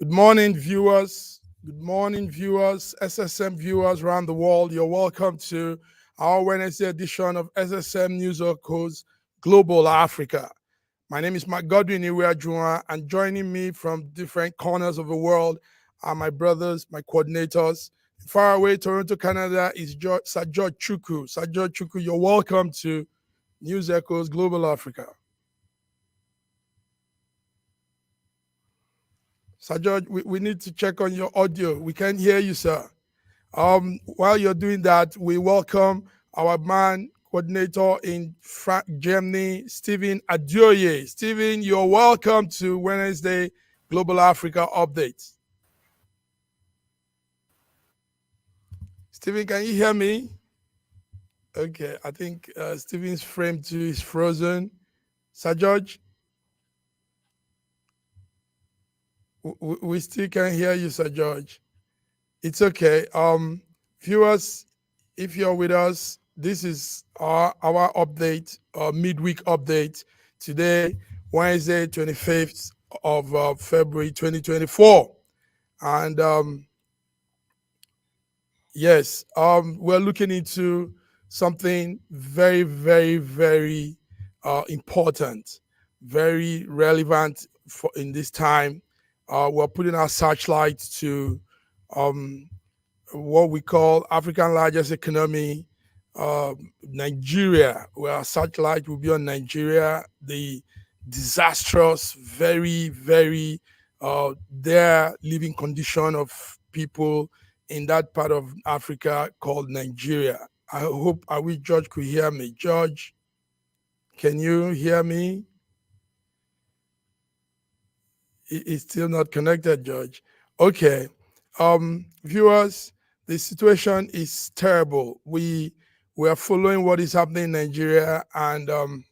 Good morning, viewers. Good morning, viewers, SSM viewers around the world. You're welcome to our Wednesday edition of SSM News Codes Global Africa. My name is Mark Godwin Iweajua, and joining me from different corners of the world are my brothers, my coordinators. Far away, Toronto, Canada, is Sir George Chukwu. Sir George Chukwu, you're welcome to News Echoes Global Africa. Sir George, we need to check on your audio. We can't hear you, sir. While you're doing that, we welcome our man coordinator in Germany, Stephen Adioye. Stephen, you're welcome to Wednesday Global Africa Update. Stephen, can you hear me? Okay, I think Stephen's frame 2 is frozen. Sir George? We still can't hear you, Sir George. It's okay. Viewers, if you're with us, this is our update, midweek update. Today, Wednesday, 25th of February, 2024. And yes, we're looking into something very, very, very important, very relevant in this time. We're putting our searchlight to what we call African largest economy, Nigeria, where our searchlight will be on Nigeria, the disastrous, very, very their living condition of people in that part of Africa called Nigeria. I wish George could hear me. George, can you hear me? It's still not connected, George. Okay. Viewers, the situation is terrible. We are following what is happening in Nigeria, and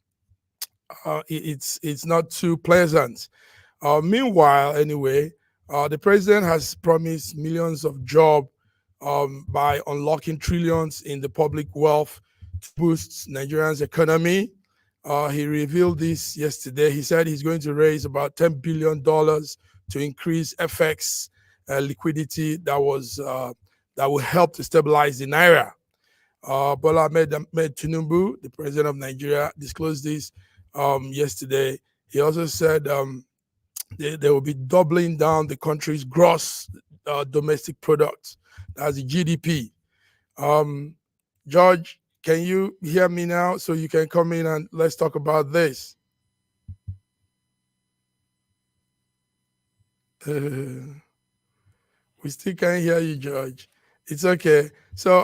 it's not too pleasant. Meanwhile, anyway, the president has promised millions of jobs by unlocking trillions in the public wealth to boost Nigerians' economy. He revealed this yesterday. He said he's going to raise about $10 billion to increase FX liquidity that will help to stabilize the naira. Bola Ahmed Tinubu, the president of Nigeria, disclosed this yesterday. He also said they will be doubling down the country's gross domestic product, that's the GDP. George, can you hear me now so you can come in and let's talk about this? We still can't hear you, George. It's okay. So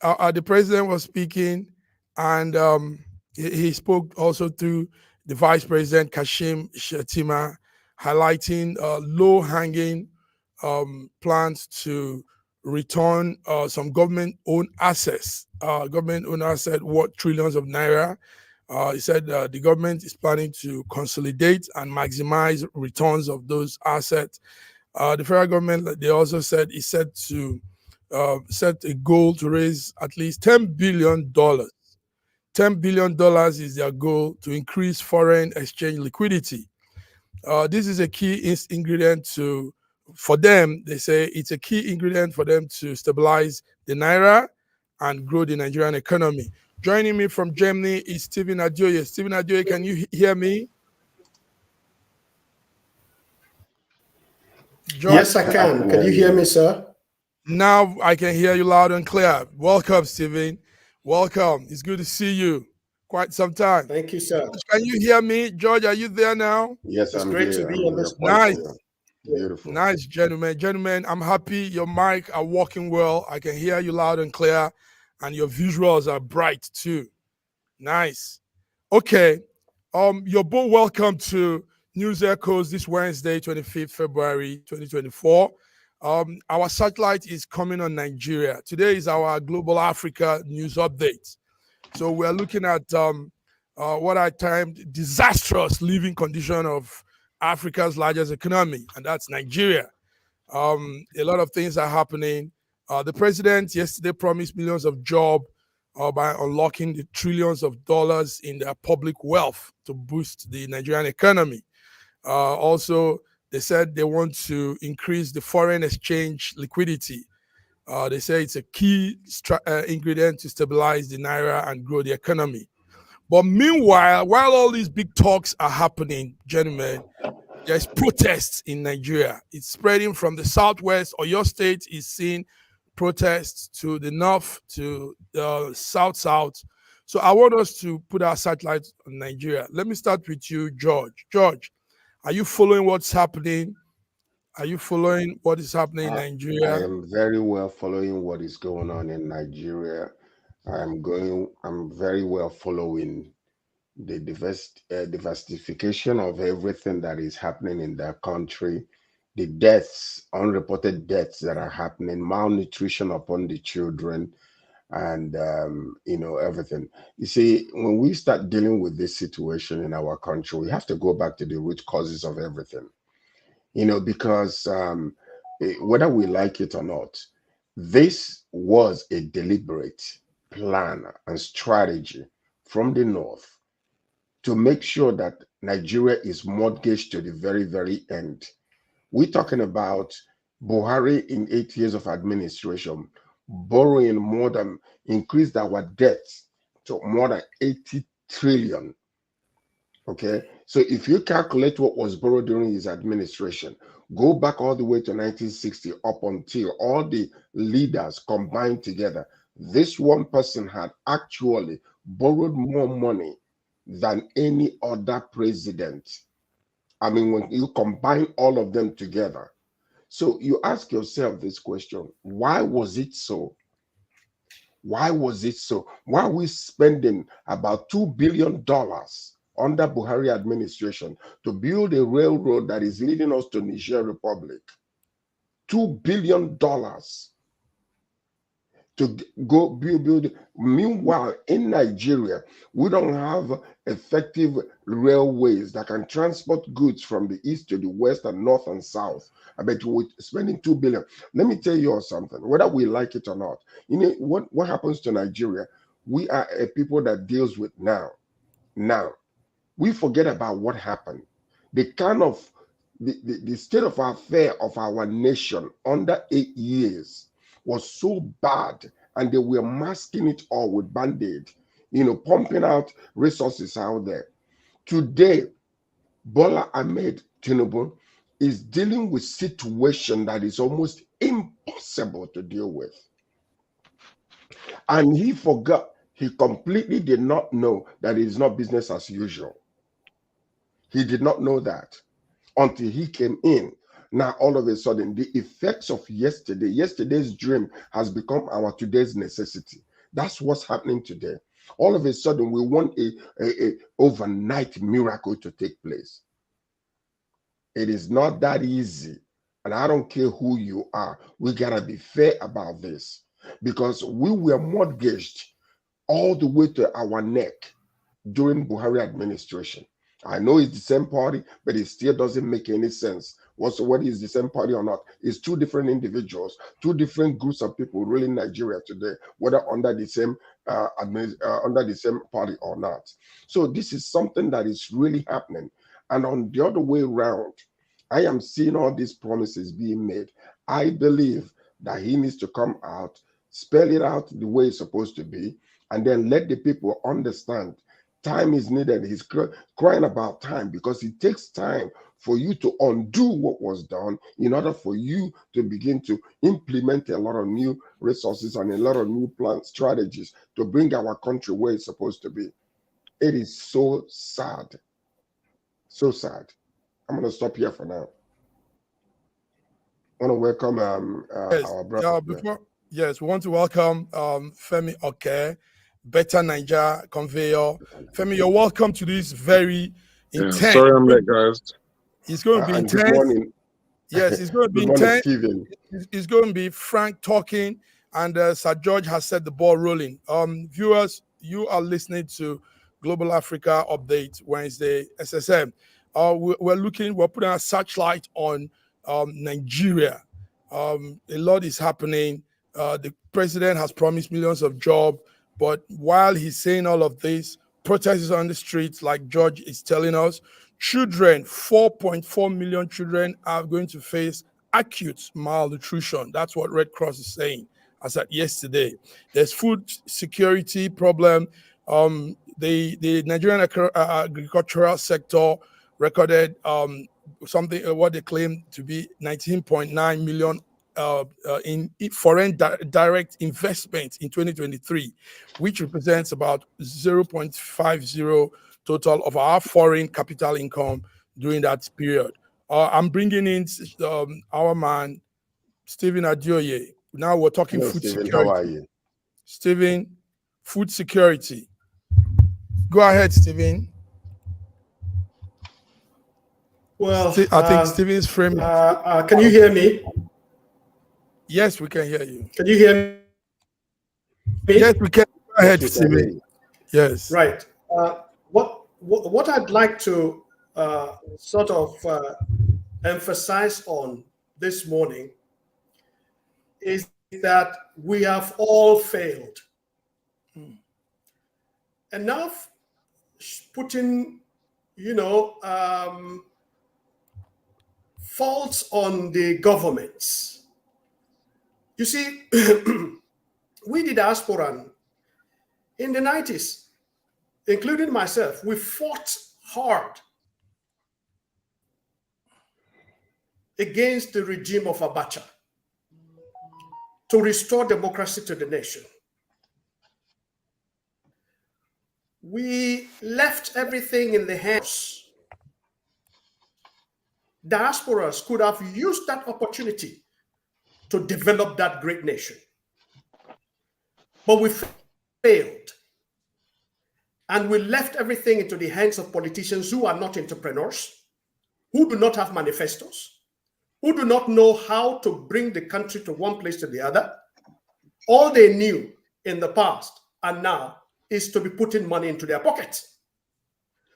the president was speaking, and he spoke also to the vice president, Kashim Shettima, highlighting low-hanging plans to return some government-owned assets. Government-owned asset worth trillions of naira. He said the government is planning to consolidate and maximize returns of those assets. The federal government, they also said, is set to set a goal to raise at least $10 billion. $10 billion is their goal to increase foreign exchange liquidity. This is a key ingredient for them. They say it's a key ingredient for them to stabilize the naira and grow the Nigerian economy. Joining me from Germany is Stephen Adioye. Stephen Adioye, can you hear me? George? Yes, I can. Can you hear me, sir? Now I can hear you loud and clear. Welcome, Stephen. Welcome. It's good to see you. Quite some time. Thank you, sir. George, can you hear me? George, are you there now? Yes, it's great to be on this. Nice. Beautiful. Nice, gentlemen. Gentlemen, I'm happy your mic are working well. I can hear you loud and clear, and your visuals are bright too. Nice. Okay. You're both welcome to News Echoes this Wednesday, 25th February 2024. Our satellite is coming on Nigeria. Today is our Global Africa News Update. So we're looking at what I termed disastrous living condition of Africa's largest economy, and that's Nigeria. A lot of things are happening. The president yesterday promised millions of jobs by unlocking the trillions of dollars in their public wealth to boost the Nigerian economy. Also, They said they want to increase the foreign exchange liquidity. They say it's a key ingredient to stabilize the naira and grow the economy. But meanwhile, while all these big talks are happening, gentlemen, there's protests in Nigeria. It's spreading from the southwest, or your state is seeing protests to the north, to the south. So I want us to put our satellite on Nigeria. Let me start with you, George. George, are you following what's happening? Are you following what is happening in Nigeria? I am very well following what is going on in Nigeria. I'm very well following the diversification of everything that is happening in that country, the deaths, unreported deaths that are happening, malnutrition upon the children, and everything. You see, when we start dealing with this situation in our country, we have to go back to the root causes of everything. Because whether we like it or not, this was a deliberate plan and strategy from the North to make sure that Nigeria is mortgaged to the very, very end. We're talking about Buhari in 8 years of administration, borrowing more than, increased our debt to more than 80 trillion. Okay, so if you calculate what was borrowed during his administration, go back all the way to 1960 up until all the leaders combined together, this one person had actually borrowed more money than any other president. I mean, when you combine all of them together. So you ask yourself this question: why was it so? Why was it so? Why are we spending about $2 billion under Buhari administration to build a railroad that is leading us to Niger Republic? $2 billion to go build. Meanwhile, in Nigeria, we don't have effective railways that can transport goods from the east to the west and north and south. I bet we're spending $2 billion. Let me tell you all something, whether we like it or not. You know what happens to Nigeria? We are a people that deals with now. Now, we forget about what happened. The kind of the state of affair of our nation under 8 years was so bad, and they were masking it all with band-aid, pumping out resources out there. Today, Bola Ahmed Tinubu is dealing with situation that is almost impossible to deal with. And he forgot, he completely did not know that it is not business as usual. He did not know that until he came in. Now, all of a sudden, the effects of yesterday's dream has become our today's necessity. That's what's happening today. All of a sudden, we want a overnight miracle to take place. It is not that easy. And I don't care who you are. We got to be fair about this, because we were mortgaged all the way to our neck during Buhari administration. I know it's the same party, but it still doesn't make any sense. Whether it's the same party or not, it's two different individuals, two different groups of people ruling Nigeria today, whether under the same party or not. So this is something that is really happening. And on the other way around, I am seeing all these promises being made. I believe that he needs to come out, spell it out the way it's supposed to be, and then let the people understand time is needed. He's crying about time, because it takes time for you to undo what was done in order for you to begin to implement a lot of new resources and a lot of new plan strategies to bring our country where it's supposed to be. It is so sad. So sad. I'm going to stop here for now. I want to welcome our brother. We want to welcome Femi Oke, Better Niger Conveyor. Femi, you're welcome to this very intense. Yeah, sorry I'm late, guys. It's going to be intense. Good morning. Yes, it's going to be good morning, intense. Stephen. It's going to be Frank talking, and Sir George has set the ball rolling. Viewers, you are listening to Global Africa Update Wednesday SSM. We're putting a searchlight on Nigeria. A lot is happening. The president has promised millions of jobs, but while he's saying all of this, protests on the streets, like George is telling us. children, 4.4 million children are going to face acute malnutrition. That's what Red Cross is saying as at yesterday. There's food security problem. The Nigerian agricultural sector recorded something what they claim to be 19.9 million in foreign direct investment in 2023, which represents about 0.50 total of our foreign capital income during that period. I'm bringing in our man, Stephen Adioye. Now we're talking Hello, food Stephen. security. How are you? Stephen, food security. Go ahead, Stephen. Well, I think Stephen's framing. can you hear me? Yes, we can hear you. Can you hear me? Yes, we can. Go ahead, Yes, we can hear Stephen. you. Yes. Right. What I'd like to sort of emphasize on this morning is that we have all failed. Enough putting, faults on the governments. You see, we the diaspora in the 90s, including myself, we fought hard against the regime of Abacha to restore democracy to the nation. We left everything in the hands. Diasporas could have used that opportunity to develop that great nation. But we failed. And we left everything into the hands of politicians who are not entrepreneurs, who do not have manifestos, who do not know how to bring the country to one place to the other. All they knew in the past and now is to be putting money into their pockets.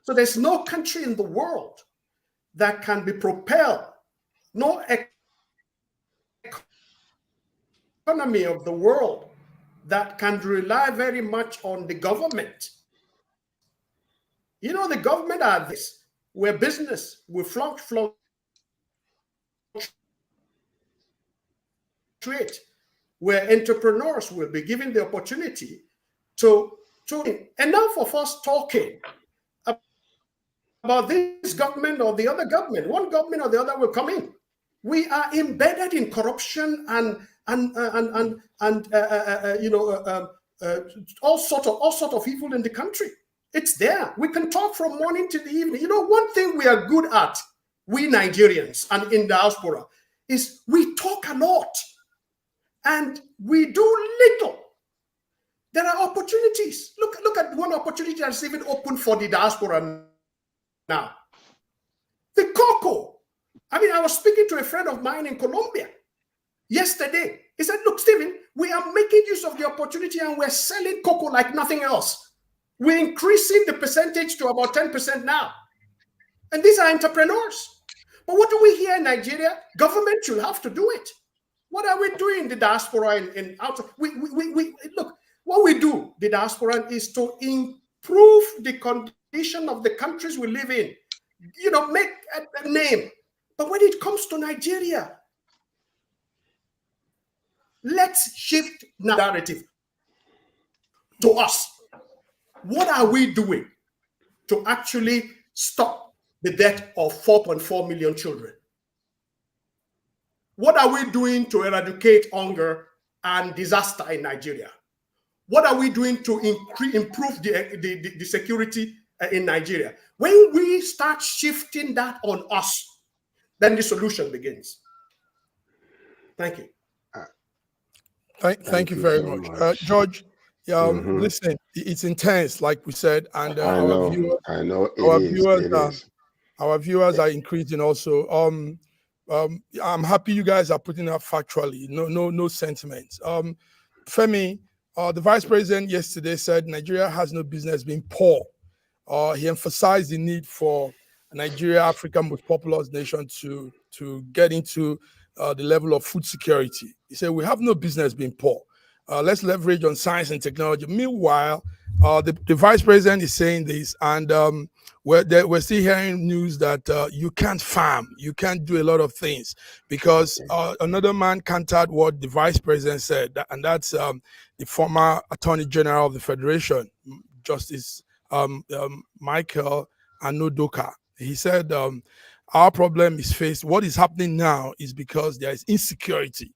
So there's no country in the world that can be propelled, no economy of the world that can rely very much on the government. The government are this, where business will fluctuate, where entrepreneurs will be given the opportunity to enough of us talking about this government or the other government. One government or the other will come in. We are embedded in corruption and all sort of evil in the country. It's there. We can talk from morning to the evening. One thing we are good at, we Nigerians and in diaspora, is we talk a lot and we do little. There are opportunities. Look at one opportunity that's even open for the diaspora now. The cocoa. I was speaking to a friend of mine in Colombia yesterday. He said, look, Stephen, we are making use of the opportunity and we're selling cocoa like nothing else. We're increasing the percentage to about 10% now. And these are entrepreneurs. But what do we hear in Nigeria? Government should have to do it. What are we doing in the diaspora in outside? Look, what we do, the diaspora, is to improve the condition of the countries we live in. Make a name. But when it comes to Nigeria, let's shift narrative to us. What are we doing to actually stop the death of 4.4 million children? What are we doing to eradicate hunger and disaster in Nigeria? What are we doing to improve the security in Nigeria? When we start shifting that on us, then the solution begins. Thank you. Thank you very much. George, listen, it's intense, like we said, and our viewers are increasing also. I'm happy you guys are putting up factually, no sentiments. Femi, the vice president yesterday said Nigeria has no business being poor. He emphasized the need for Nigeria, Africa's most populous nation, to get into the level of food security. He said we have no business being poor. Let's leverage on science and technology. Meanwhile, the vice president is saying this, and we're still hearing news that you can't farm, you can't do a lot of things because another man countered what the vice president said, and that's the former Attorney General of the Federation, Justice Michael Aondoakaa. He said, our problem is faced, what is happening now is because there is insecurity.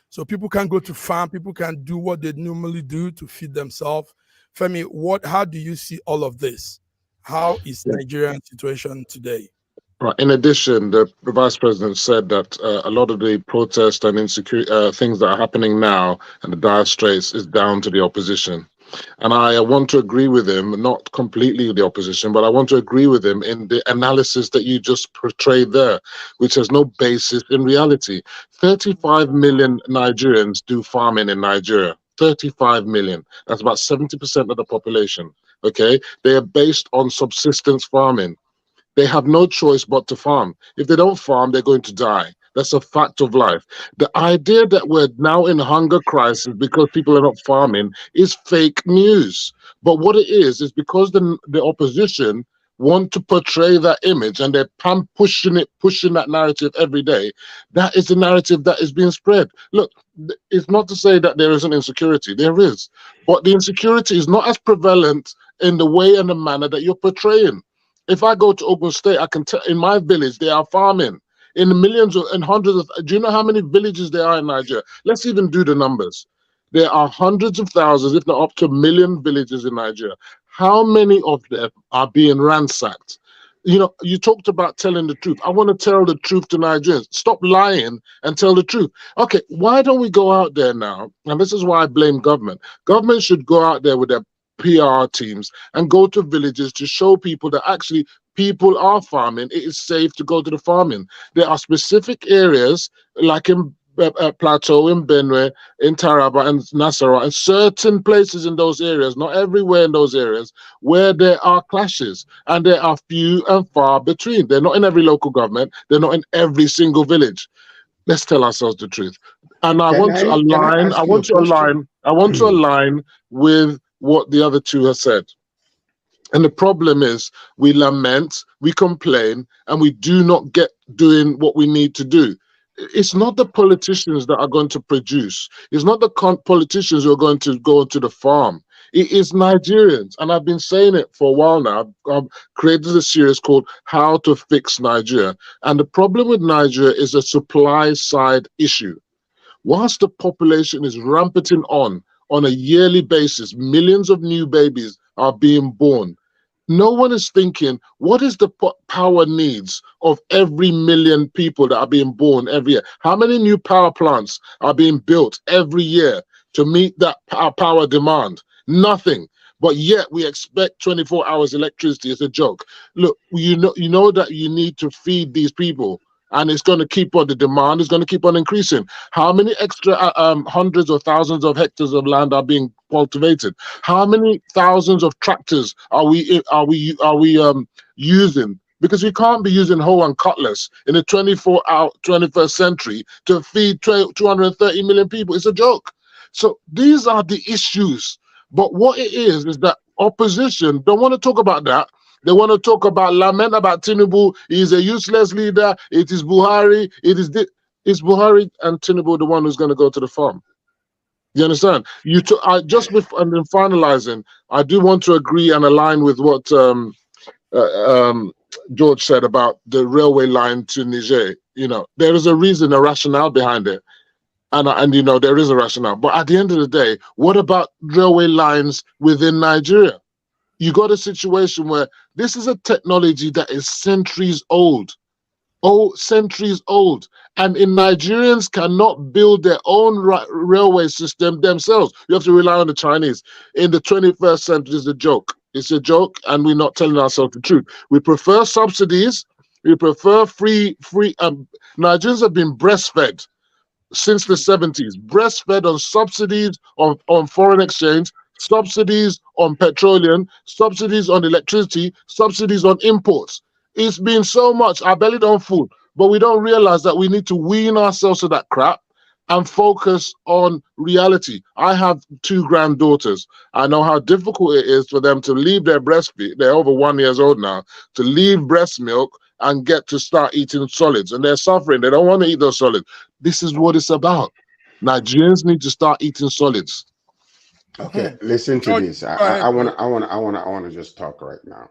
So people can't go to farm, people can't do what they normally do to feed themselves. Femi, how do you see all of this? How is Nigerian situation today? Right. In addition, the vice president said that a lot of the protests and insecurity things that are happening now and the dire straits is down to the opposition. And I want to agree with him, not completely the opposition, but I want to agree with him in the analysis that you just portrayed there, which has no basis in reality. 35 million Nigerians do farming in Nigeria. 35 million. That's about 70% of the population. Okay? They are based on subsistence farming. They have no choice but to farm. If they don't farm, they're going to die. That's a fact of life. The idea that we're now in hunger crisis because people are not farming is fake news. But what it is because the opposition want to portray that image and they're pushing that narrative every day. That is the narrative that is being spread. Look, it's not to say that there isn't insecurity. There is. But the insecurity is not as prevalent in the way and the manner that you're portraying. If I go to Ogun State, I can tell in my village they are farming. In the millions and hundreds of, do you know how many villages there are in Nigeria? Let's even do the numbers. There are hundreds of thousands, if not up to a million villages in Nigeria. How many of them are being ransacked? You know, you talked about telling the truth. I want to tell the truth to Nigerians. Stop lying and tell the truth. Okay, why don't we go out there now? And this is why I blame government. Government should go out there with their PR teams and go to villages to show people that actually people are farming. It is safe to go to the farming. There are specific areas like in Plateau, in Benue, in Taraba and Nasarawa, and certain places in those areas, not everywhere in those areas, where there are clashes, and there are few and far between. They're not in every local government. They're not in every single village. Let's tell ourselves the truth. And I want to align with what the other two have said. And the problem is we lament, we complain, and we do not get doing what we need to do. It's not the politicians that are going to produce. It's not the politicians who are going to go to the farm. It is Nigerians. And I've been saying it for a while now. I've created a series called How to Fix Nigeria. And the problem with Nigeria is a supply side issue. Whilst the population is rampanting on a yearly basis, millions of new babies are being born. No one is thinking, what is the power needs of every million people that are being born every year? How many new power plants are being built every year to meet that power demand? Nothing. But yet we expect 24 hours electricity. It's a joke. Look, you know that you need to feed these people. And it's going to keep on, the demand is going to keep on increasing. How many extra hundreds or thousands of hectares of land are being cultivated? How many thousands of tractors are we using? Because we can't be using hoe and cutlass in the 21st century to feed 230 million people. It's a joke. So these are the issues. But what it is that opposition don't want to talk about that. They want to talk about, lament about Tinubu. He's a useless leader. It is Buhari. Is Buhari and Tinubu the one who's going to go to the farm? You understand? And then finalizing, I do want to agree and align with what George said about the railway line to Niger. You know, there is a reason, a rationale behind it. And you know, there is a rationale. But at the end of the day, what about railway lines within Nigeria? You got a situation where this is a technology that is centuries old. Centuries old. And Nigerians cannot build their own railway system themselves. You have to rely on the Chinese. In the 21st century, it's a joke. It's a joke, and we're not telling ourselves the truth. We prefer subsidies. We prefer free. Nigerians have been breastfed since the 70s. Breastfed on subsidies on foreign exchange, subsidies on petroleum, subsidies on electricity, subsidies on imports. It's been so much, our belly don't full, but we don't realize that we need to wean ourselves to that crap and focus on reality. I have 2 granddaughters. I know how difficult it is for them to leave their breastfeed. They're over 1 year old now, to leave breast milk and get to start eating solids. And they're suffering. They don't want to eat those solids. This is what it's about. Nigerians need to start eating solids. Okay, listen to George, this. go ahead, I want to just talk right now.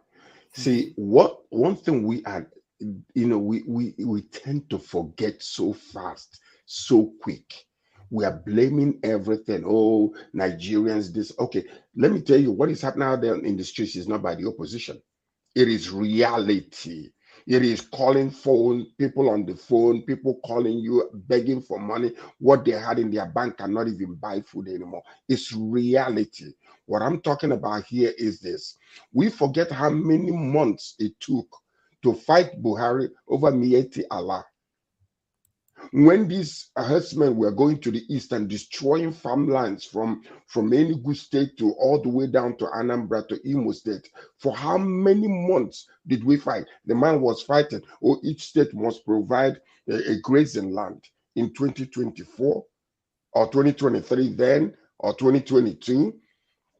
See, one thing we are, we tend to forget so fast, so quick. We are blaming everything. Oh, Nigerians, this. Okay, let me tell you what is happening out there in the streets is not by the opposition. It is reality. It is calling people on the phone, people calling you, begging for money. What they had in their bank cannot even buy food anymore. It's reality. What I'm talking about here is this. We forget how many months it took to fight Buhari over Mieti Allah. When these herdsmen were going to the east and destroying farmlands from Enugu State to all the way down to Anambra to Imo State, for how many months did we fight? The man was fighting, oh, each state must provide a grazing land in 2024 or 2023 then or 2022.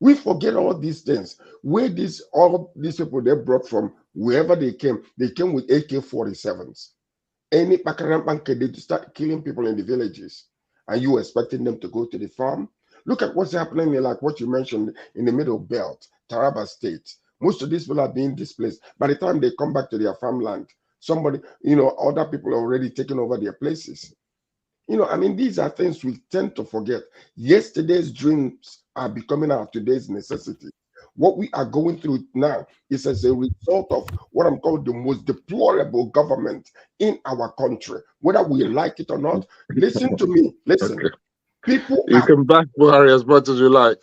We forget all these things. Where all these people they brought from, wherever they came with AK-47s. Any Pakarampanke, they start killing people in the villages. And you expecting them to go to the farm? Look at what's happening in, like what you mentioned, in the middle belt, Taraba State. Most of these people are being displaced. By the time they come back to their farmland, somebody, other people are already taking over their places. These are things we tend to forget. Yesterday's dreams are becoming our today's necessity. What we are going through now is as a result of what I'm calling the most deplorable government in our country. Whether we like it or not, listen to me. Listen, Okay. people You can back Buhari as much as you like.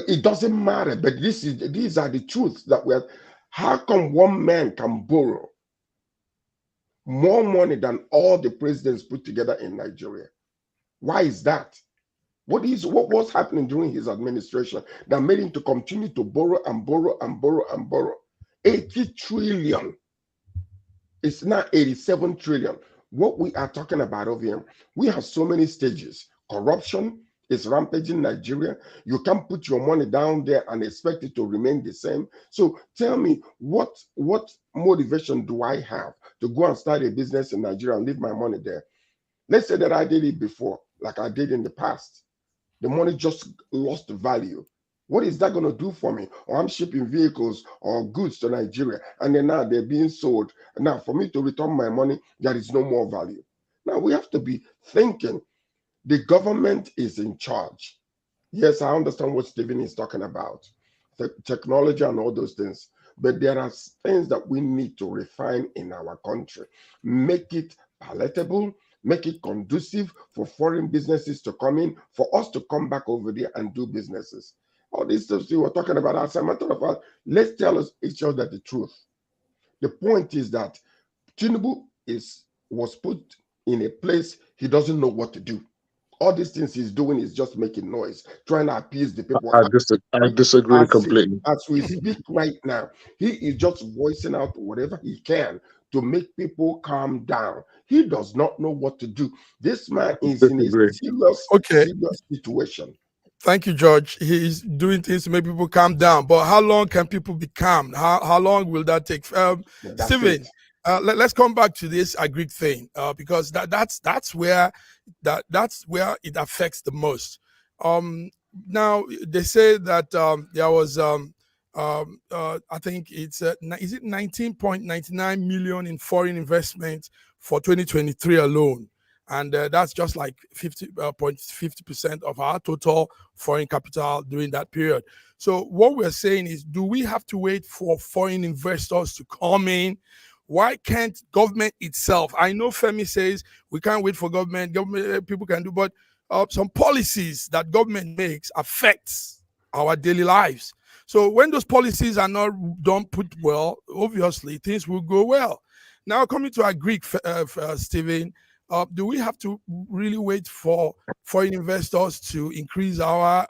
It doesn't matter, but these are the truths that we're. How come one man can borrow more money than all the presidents put together in Nigeria? Why is that? What was happening during his administration that made him to continue to borrow and borrow and borrow and borrow? 80 trillion. It's now 87 trillion. What we are talking about over here, we have so many stages. Corruption is rampant in Nigeria. You can't put your money down there and expect it to remain the same. So tell me, what motivation do I have to go and start a business in Nigeria and leave my money there? Let's say that I did it before, like I did in the past. The money just lost value. What is that going to do for me? Or I'm shipping vehicles or goods to Nigeria, and then now they're being sold. And now for me to return my money, there is no more value. Now we have to be thinking the government is in charge. Yes, I understand what Stephen is talking about, technology and all those things. But there are things that we need to refine in our country. Make it palatable, make it conducive for foreign businesses to come in, for us to come back over there and do businesses. All these stuff we were talking about, as a matter of fact, let's tell each other the truth. The point is that Tinubu was put in a place he doesn't know what to do. All these things he's doing is just making noise, trying to appease the people. I disagree completely. As we speak right now, he is just voicing out whatever he can to make people calm down. He does not know what to do. This man is in a serious situation. Thank you, George. He's doing things to make people calm down. But how long can people be calm? How long will that take? Stephen, let's come back to this agreed thing because that's where it affects the most. Now they say that there was I think it's is it 19.99 million in foreign investment for 2023 alone. And that's just like 50% of our total foreign capital during that period. So what we're saying is, do we have to wait for foreign investors to come in? Why can't government itself? I know Femi says we can't wait for government people can do, but some policies that government makes affects our daily lives. So when those policies are not done put well, obviously things will go well. Now coming to our Greek, Stephen, do we have to really wait for foreign investors to increase our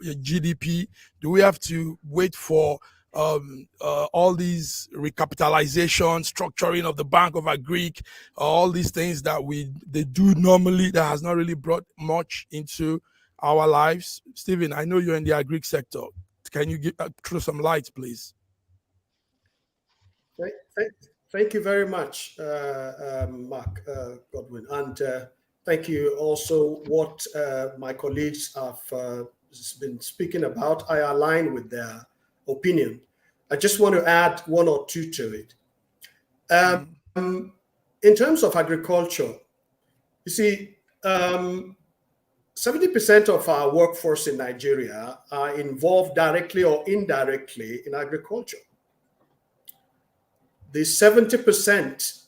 GDP? Do we have to wait for all these recapitalization, structuring of the Bank of Agric, all these things that they do normally that has not really brought much into our lives. Stephen, I know you're in the Agric sector. Can you throw some light, please? Thank you very much, Mark Godwin, and thank you also what my colleagues have been speaking about. I align with their opinion. I just want to add one or two to it. In terms of agriculture, you see, 70% of our workforce in Nigeria are involved directly or indirectly in agriculture. The 70%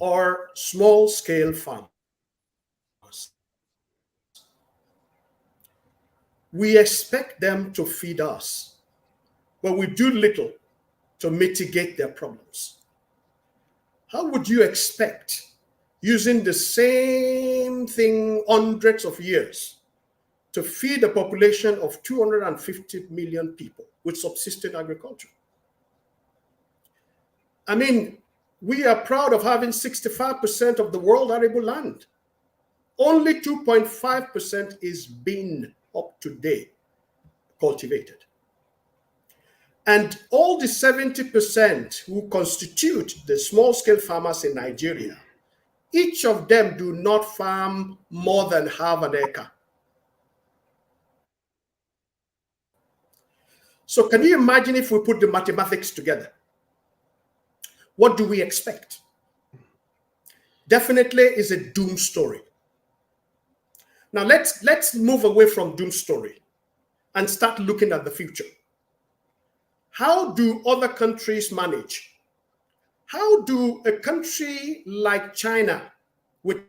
are small-scale farmers. We expect them to feed us, but we do little to mitigate their problems. How would you expect, using the same thing hundreds of years, to feed a population of 250 million people with subsistence agriculture? I mean, we are proud of having 65% of the world arable land. Only 2.5% is being up to date cultivated. And all the 70% who constitute the small-scale farmers in Nigeria, each of them do not farm more than half an acre. So can you imagine if we put the mathematics together? What do we expect? Definitely is a doom story. Now let's move away from doom story and start looking at the future. How do other countries manage? How do a country like China with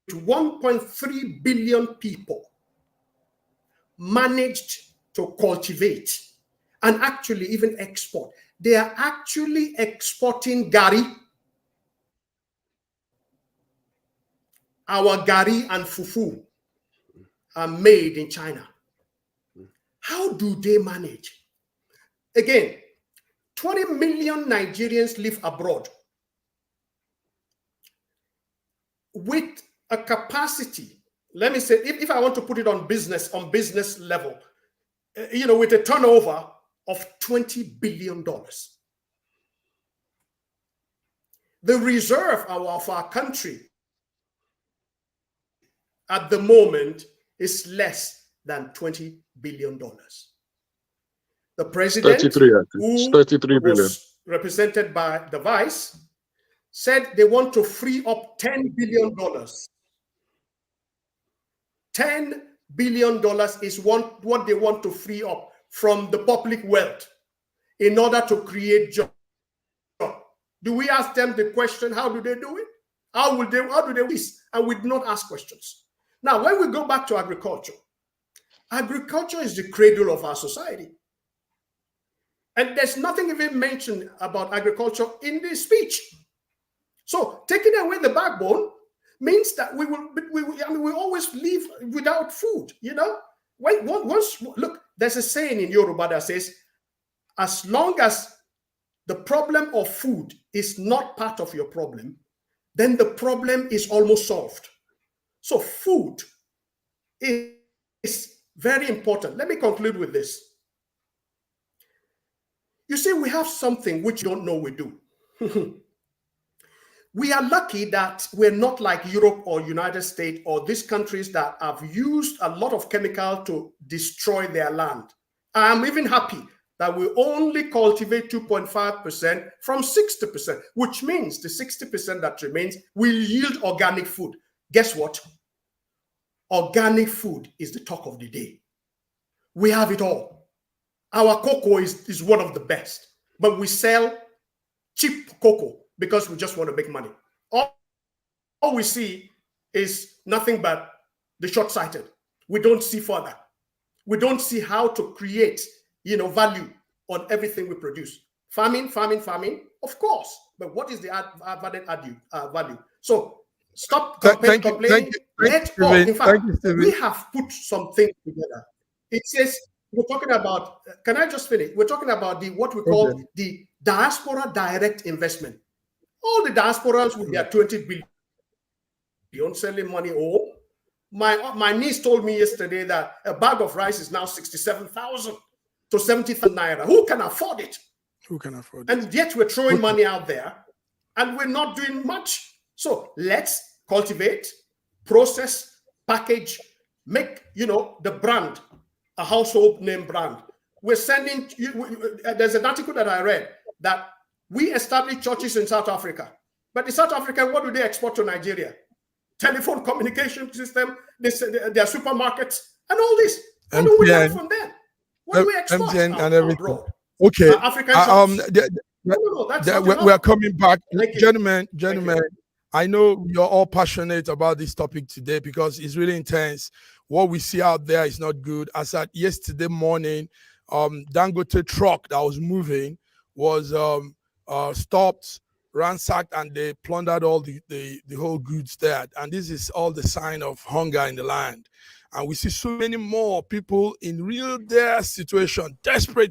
1.3 billion people managed to cultivate and actually even export? They are actually exporting gari. Our gari and fufu are made in China. How do they manage? Again, 20 million Nigerians live abroad with a capacity. Let me say, if I want to put it on business level, with a turnover of $20 billion. The reserve of our country at the moment is less than $20 billion. The president, 33 billion. Was represented by the vice, said they want to free up $10 billion. $10 billion is what they want to free up from the public wealth in order to create jobs. Do we ask them the question, how do they do it? How do they do this? And we do not ask questions. Now, when we go back to agriculture, agriculture is the cradle of our society. And there's nothing even mentioned about agriculture in this speech. So taking away the backbone means that we always live without food, Look, there's a saying in Yoruba that says, as long as the problem of food is not part of your problem, then the problem is almost solved. So food is very important. Let me conclude with this. You see, we have something which you don't know we do. We are lucky that we're not like Europe or United States or these countries that have used a lot of chemical to destroy their land. I'm even happy that we only cultivate 2.5% from 60%, which means the 60% that remains will yield organic food. Guess what? Organic food is the talk of the day. We have it all. Our cocoa is one of the best, but we sell cheap cocoa because we just want to make money. All we see is nothing but the short-sighted. We don't see further. We don't see how to create, value on everything we produce. Farming, of course. But what is the added value? So stop complaining. In fact, we have put something together. It says we're talking about, can I just finish? We're talking about what we call the diaspora direct investment. All the diasporans with their 20 billion selling money home. My niece told me yesterday that a bag of rice is now 67,000 to 70,000 naira. Who can afford it? Who can afford it? And yet we're throwing money out there and we're not doing much. So let's cultivate, process, package, make, the brand a household name brand. We're sending, there's an article that I read that we established churches in South Africa. But the South African, what do they export to Nigeria? Telephone communication system, their supermarkets, and all this. What do we learn from them? What do we export MTN and everything. Abroad? Okay. African shops. We are coming back. Gentlemen, I know you're all passionate about this topic today because it's really intense. What we see out there is not good. As at yesterday morning, Dangote truck that was moving was stopped, ransacked, and they plundered all the whole goods there. And this is all the sign of hunger in the land. And we see so many more people in real desperate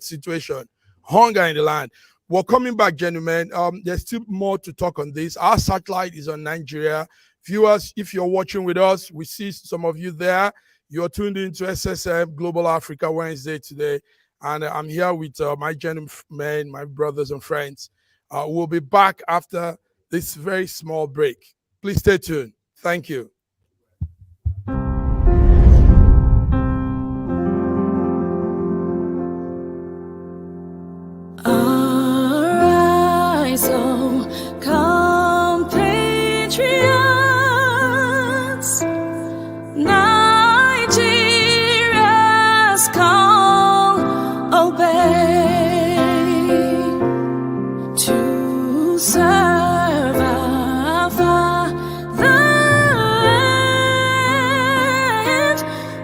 situation, hunger in the land. We're coming back, gentlemen. There's still more to talk on this. Our satellite is on Nigeria. Viewers, if you're watching with us, we see some of you there. You're tuned into SSM Global Africa Wednesday today. And I'm here with my gentlemen, my brothers and friends. We'll be back after this very small break. Please stay tuned. Thank you. Arise, oh, compatriots, Nigeria's call, obey, to serve our fatherland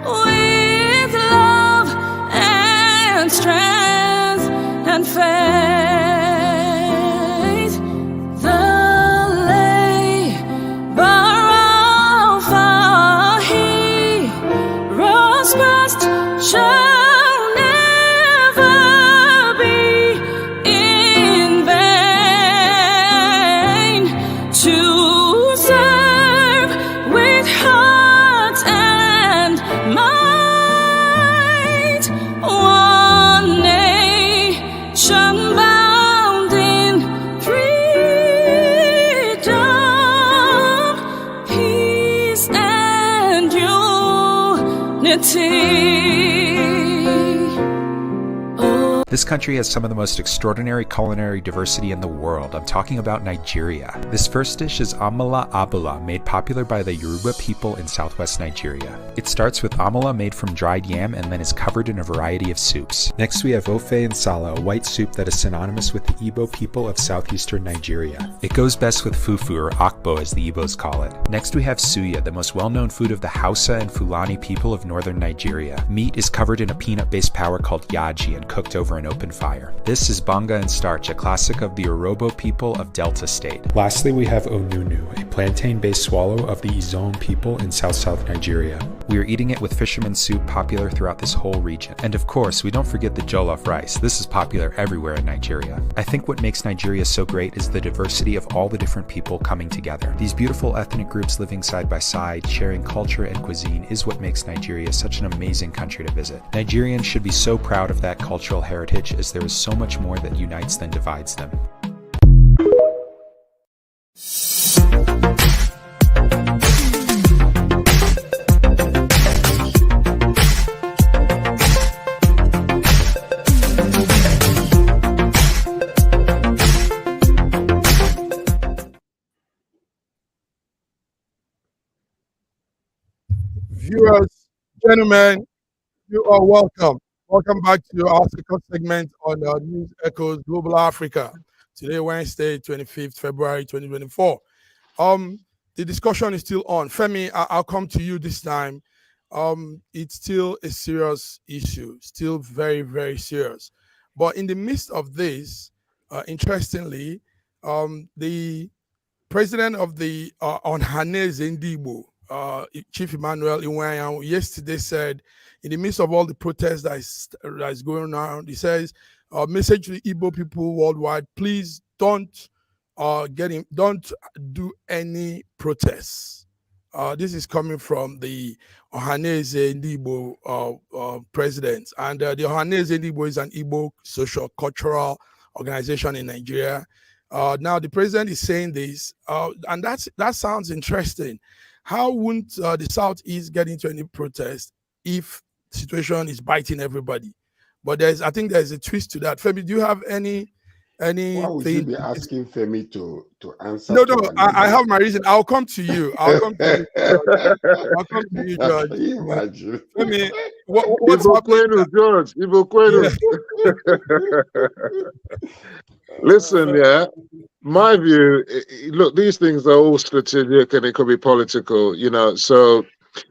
with love and strength and faith. Shall never be in vain to serve with heart and might, one nation bound in freedom, peace and unity. This country has some of the most extraordinary culinary diversity in the world. I'm talking about Nigeria. This first dish is amala abula, made popular by the Yoruba people in southwest Nigeria. It starts with amala made from dried yam and then is covered in a variety of soups. Next we have ofe nsala, a white soup that is synonymous with the Igbo people of southeastern Nigeria. It goes best with fufu, or akbo as the Igbos call it. Next we have suya, the most well-known food of the Hausa and Fulani people of northern Nigeria. Meat is covered in a peanut-based powder called yaji and cooked over an open fire. This is banga and starch, a classic of the Urhobo people of Delta State. Lastly, we have onunu, a plantain-based swallow of the Izon people in south-south Nigeria. We are eating it with fisherman soup, popular throughout this whole region. And of course, we don't forget the jollof rice. This is popular everywhere in Nigeria. I think what makes Nigeria so great is the diversity of all the different people coming together. These beautiful ethnic groups living side by side, sharing culture and cuisine is what makes Nigeria such an amazing country to visit. Nigerians should be so proud of that cultural heritage, as there is so much more that unites than divides them. Viewers, gentlemen, you are welcome. Welcome back to our second segment on News Echoes Global Africa. Today, Wednesday, 25th February 2024. The discussion is still on. Femi, I'll come to you this time. It's still a serious issue, still very, very serious. But in the midst of this, interestingly, the president of the Ohanaeze Ndigbo, Chief Emmanuel Iwanyan, yesterday said, in the midst of all the protests that is going on, he says, message to the Igbo people worldwide, please don't don't do any protests. This is coming from the Ohanaeze Ndigbo president. And the Ohanaeze Ndigbo is an Igbo social cultural organization in Nigeria. Now the president is saying this, and that sounds interesting. How wouldn't the Southeast get into any protest if the situation is biting everybody? But I think there's a twist to that. Femi, do you have any? Why would you be asking Femi to answer? No, I have my reason. I'll come to you. I'll come to you, George. Imagine. Femi, what's happening? George, Listen, yeah. My view, look, these things are all strategic and it could be political, So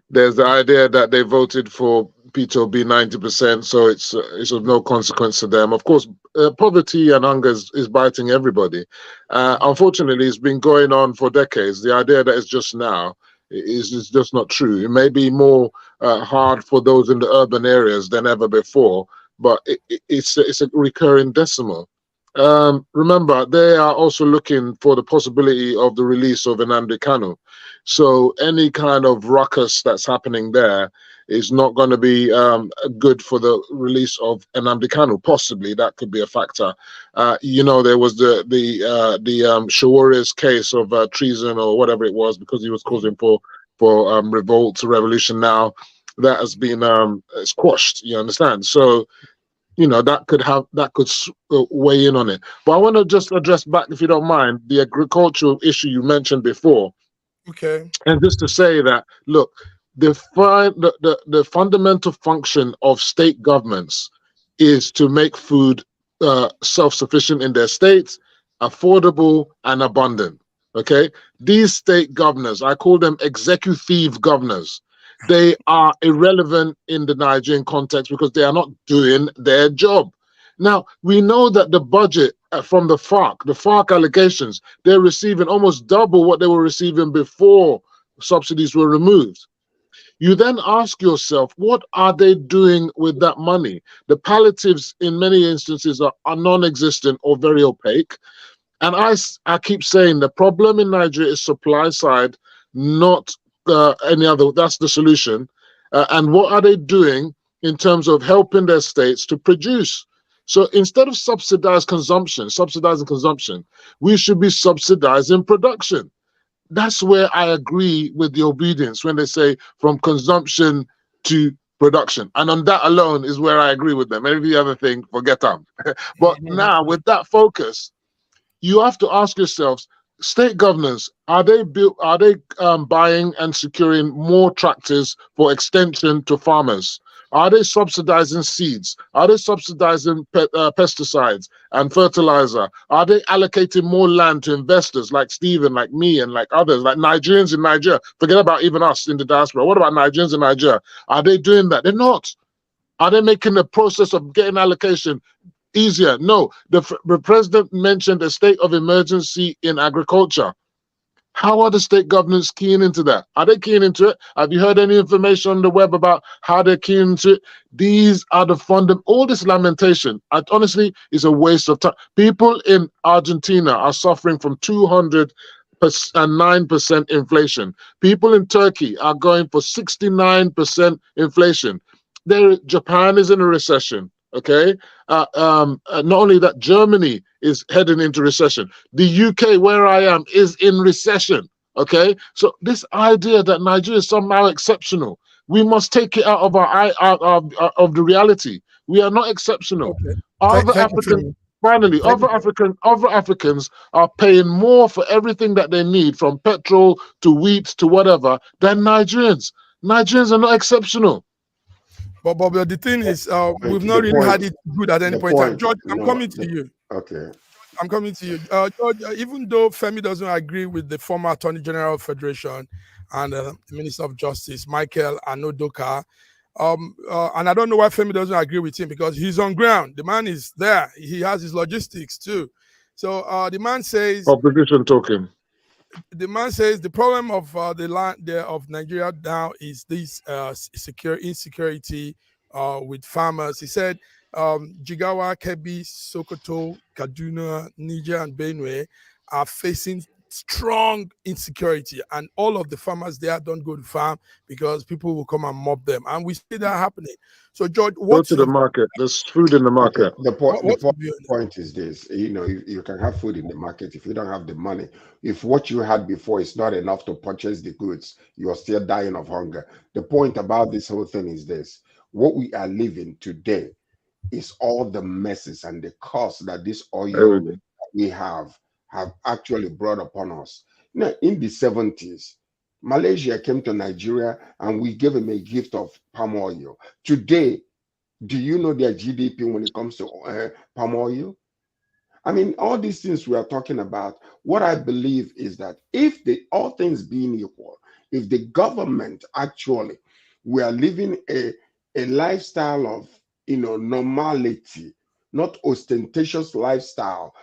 there's the idea that they voted for Peter be 90%, so it's of no consequence to them. Of course, poverty and hunger is biting everybody. Unfortunately, it's been going on for decades. The idea that it's just now is just not true. It may be more hard for those in the urban areas than ever before, but it's a recurring decimal. Remember, they are also looking for the possibility of the release of Nnamdi Kanu. So any kind of ruckus that's happening there is not going to be good for the release of Nnamdi Kanu. Possibly that could be a factor. There was the Shawore's case of treason or whatever it was, because he was causing for revolt, revolution. Now that has been squashed. You understand? So that could weigh in on it. But I want to just address back, if you don't mind, the agricultural issue you mentioned before. Okay. And just to say that, look, the fundamental function of state governments is to make food self-sufficient in their states, affordable and abundant. Okay? These state governors, I call them executive governors. They are irrelevant in the Nigerian context because they are not doing their job. Now, we know that the budget from the FARC allegations, they're receiving almost double what they were receiving before subsidies were removed. You then ask yourself, what are they doing with that money? The palliatives in many instances are non-existent or very opaque. And I keep saying the problem in Nigeria is supply side, not any other. That's the solution. And what are they doing in terms of helping their states to produce? So instead of subsidizing consumption, we should be subsidizing production. That's where I agree with the obedience when they say from consumption to production. And on that alone is where I agree with them. Every other thing, forget them. But now with that focus, you have to ask yourselves, state governors, are they buying and securing more tractors for extension to farmers? Are they subsidizing seeds? Are they subsidizing pesticides and fertilizer? Are they allocating more land to investors like Stephen, like me, and like others, like Nigerians in Nigeria? Forget about even us in the diaspora. What about Nigerians in Nigeria? Are they doing that? They're not. Are they making the process of getting allocation easier? No. The president mentioned a state of emergency in agriculture. How are the state governments keying into that? Are they keying into it? Have you heard any information on the web about how they're keying into it? These are all this lamentation, honestly, is a waste of time. People in Argentina are suffering from 209% inflation. People in Turkey are going for 69% inflation. Japan is in a recession. Okay. Not only that, Germany is heading into recession. The UK, where I am, is in recession. Okay. So this idea that Nigeria is somehow exceptional, we must take it out of of the reality. We are not exceptional. Okay. Other Africans are paying more for everything that they need, from petrol to wheat to whatever, than Nigerians. Nigerians are not exceptional. But the thing is, we've not really had it good at any point in time. George, I'm coming to you. Okay. I'm coming to you. George, even though Femi doesn't agree with the former Attorney General of Federation and the Minister of Justice, Michael Aondoakaa, and I don't know why Femi doesn't agree with him, because he's on ground. The man is there. He has his logistics too. So the man says... Opposition token. the man says the problem of the land there of Nigeria now is this insecurity with farmers. He said Jigawa, Kebbi, Sokoto, Kaduna, Niger, and Benue are facing strong insecurity, and all of the farmers there don't go to farm because people will come and mob them, and we see that happening. So, George, Go what's to the market. There's food in the market. Okay. The the point is this: you can have food in the market if you don't have the money. If what you had before is not enough to purchase the goods, you are still dying of hunger. The point about this whole thing is this: what we are living today is all the messes and the cost that this oil we have actually brought upon us. Now, in the 70s, Malaysia came to Nigeria and we gave them a gift of palm oil. Today, do you know their GDP when it comes to palm oil? I mean, all these things we are talking about, what I believe is that if all things being equal, if the government actually, we are living a lifestyle of, normality, not ostentatious lifestyle,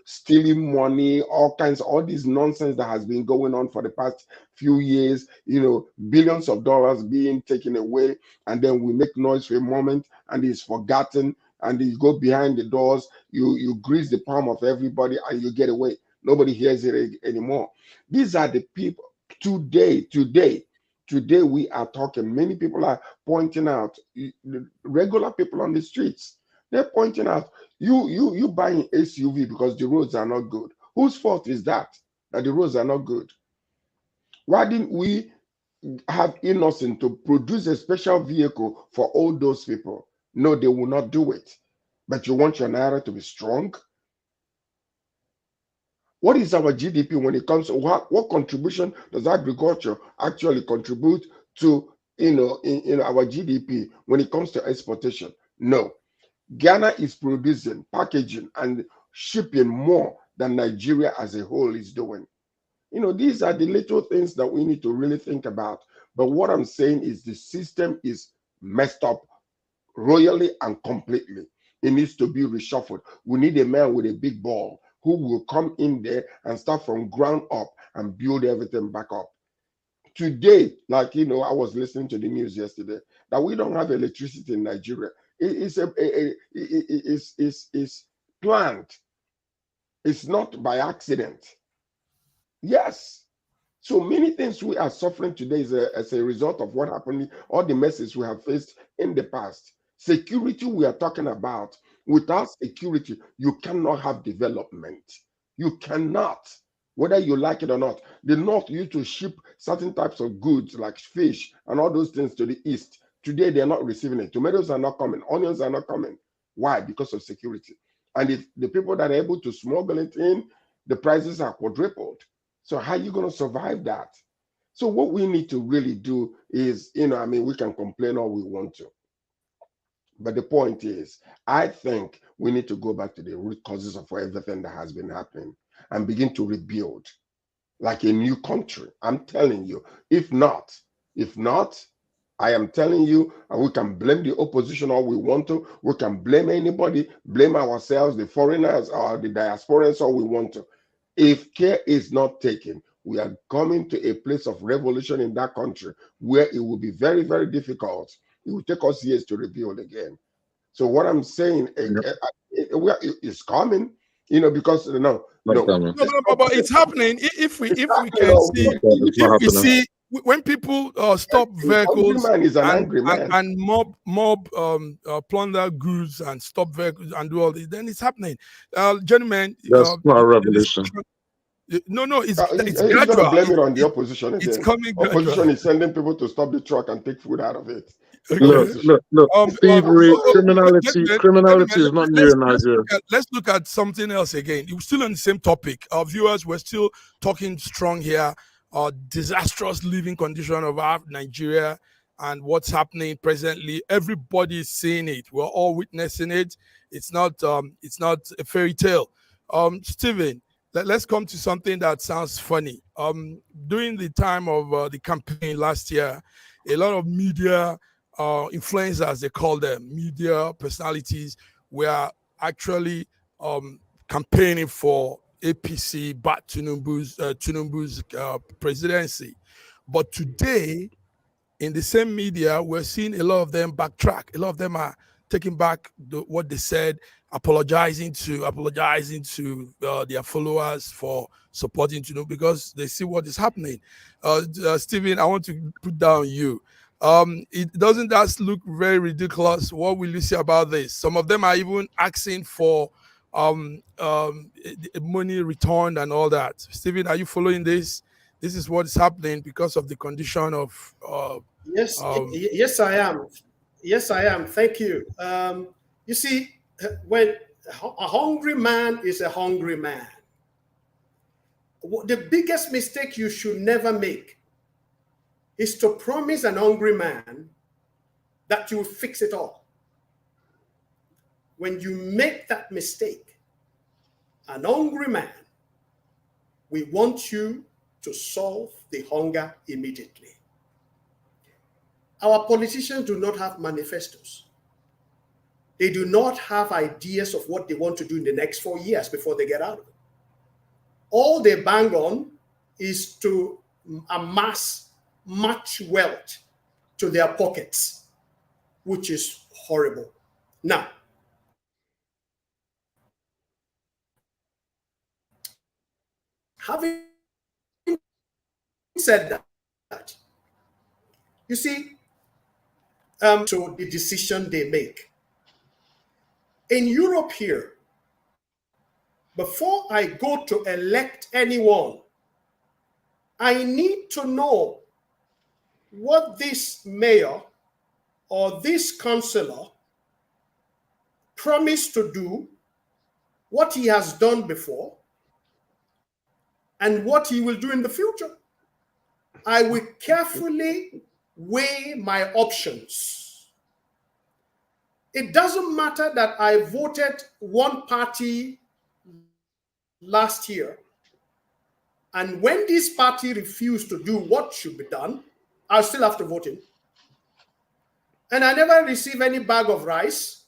stealing money, all this nonsense that has been going on for the past few years, billions of dollars being taken away, and then we make noise for a moment and it's forgotten, and you go behind the doors, you grease the palm of everybody and you get away. Nobody hears it anymore. These are the people today we are talking. Many people are pointing out, regular people on the streets, they're pointing out, you buying SUV because the roads are not good. Whose fault is that the roads are not good? Why didn't we have innocent to produce a special vehicle for all those people? No, they will not do it. But you want your naira to be strong? What is our GDP when it comes to what contribution does agriculture actually contribute to in our GDP when it comes to exportation? No. Ghana is producing, packaging, and shipping more than Nigeria as a whole is doing. These are the little things that we need to really think about. But what I'm saying is the system is messed up royally and completely. It needs to be reshuffled. We need a man with a big ball who will come in there and start from ground up and build everything back up. Today, I was listening to the news yesterday that we don't have electricity in Nigeria. It's planned. It's not by accident. Yes. So many things we are suffering today as a result of what happened, all the messes we have faced in the past. Security we are talking about. Without security, you cannot have development. You cannot, whether you like it or not. The North used to ship certain types of goods like fish and all those things to the East. Today, they're not receiving it. Tomatoes are not coming. Onions are not coming. Why? Because of security. And if the people that are able to smuggle it in, the prices are quadrupled. So how are you going to survive that? So what we need to really do is, we can complain all we want to. But the point is, I think we need to go back to the root causes of everything that has been happening and begin to rebuild like a new country. I'm telling you, if not, I am telling you, and we can blame the opposition all we want to. We can blame anybody, blame ourselves, the foreigners or the diasporans all we want to. If care is not taken, we are coming to a place of revolution in that country where it will be very, very difficult. It will take us years to rebuild again. So what I'm saying is coming, because but it's happening. If we can see when people stop vehicles and mob plunder goods and stop vehicles and do all this, then it's happening. Gentlemen, that's not a revolution. No, it's gradual. Going to blame it on the opposition. It's coming. Opposition gradual. is sending people to stop the truck and take food out of it. Okay. Look. Thievery, criminality is not new in Nigeria. Let's look at something else again. You're still on the same topic. Our viewers, we're still talking strong here. Disastrous living condition of our Nigeria and what's happening presently. Everybody is seeing it. We're all witnessing it. It's not a fairy tale. Stephen, let's come to something that sounds funny. During the time of the campaign last year, a lot of media influencers, they call them, media personalities, were actually campaigning for APC back Tinubu's presidency. But today, in the same media, we're seeing a lot of them backtrack. A lot of them are taking back what they said, apologizing to their followers for supporting Tinubu because they see what is happening. Stephen, I want to put down you. Doesn't that look very ridiculous? What will you say about this? Some of them are even asking for money returned and all that. Stephen, are you following this? This is what is happening because of the condition of yes, yes, I am. Yes, I am. Thank you. You see, when a hungry man is a hungry man, the biggest mistake you should never make is to promise an hungry man that you will fix it all. When you make that mistake, an hungry man, we want you to solve the hunger immediately. Our politicians do not have manifestos. They do not have ideas of what they want to do in the next 4 years before they get out of it. All they bang on is to amass much wealth to their pockets, which is horrible. Now, having said that, you see, to the decision they make. In Europe here, before I go to elect anyone, I need to know what this mayor or this councillor promised to do, what he has done before, and what he will do in the future. I will carefully weigh my options. It doesn't matter that I voted one party last year, and when this party refused to do what should be done, I'll still have to vote him. And I never receive any bag of rice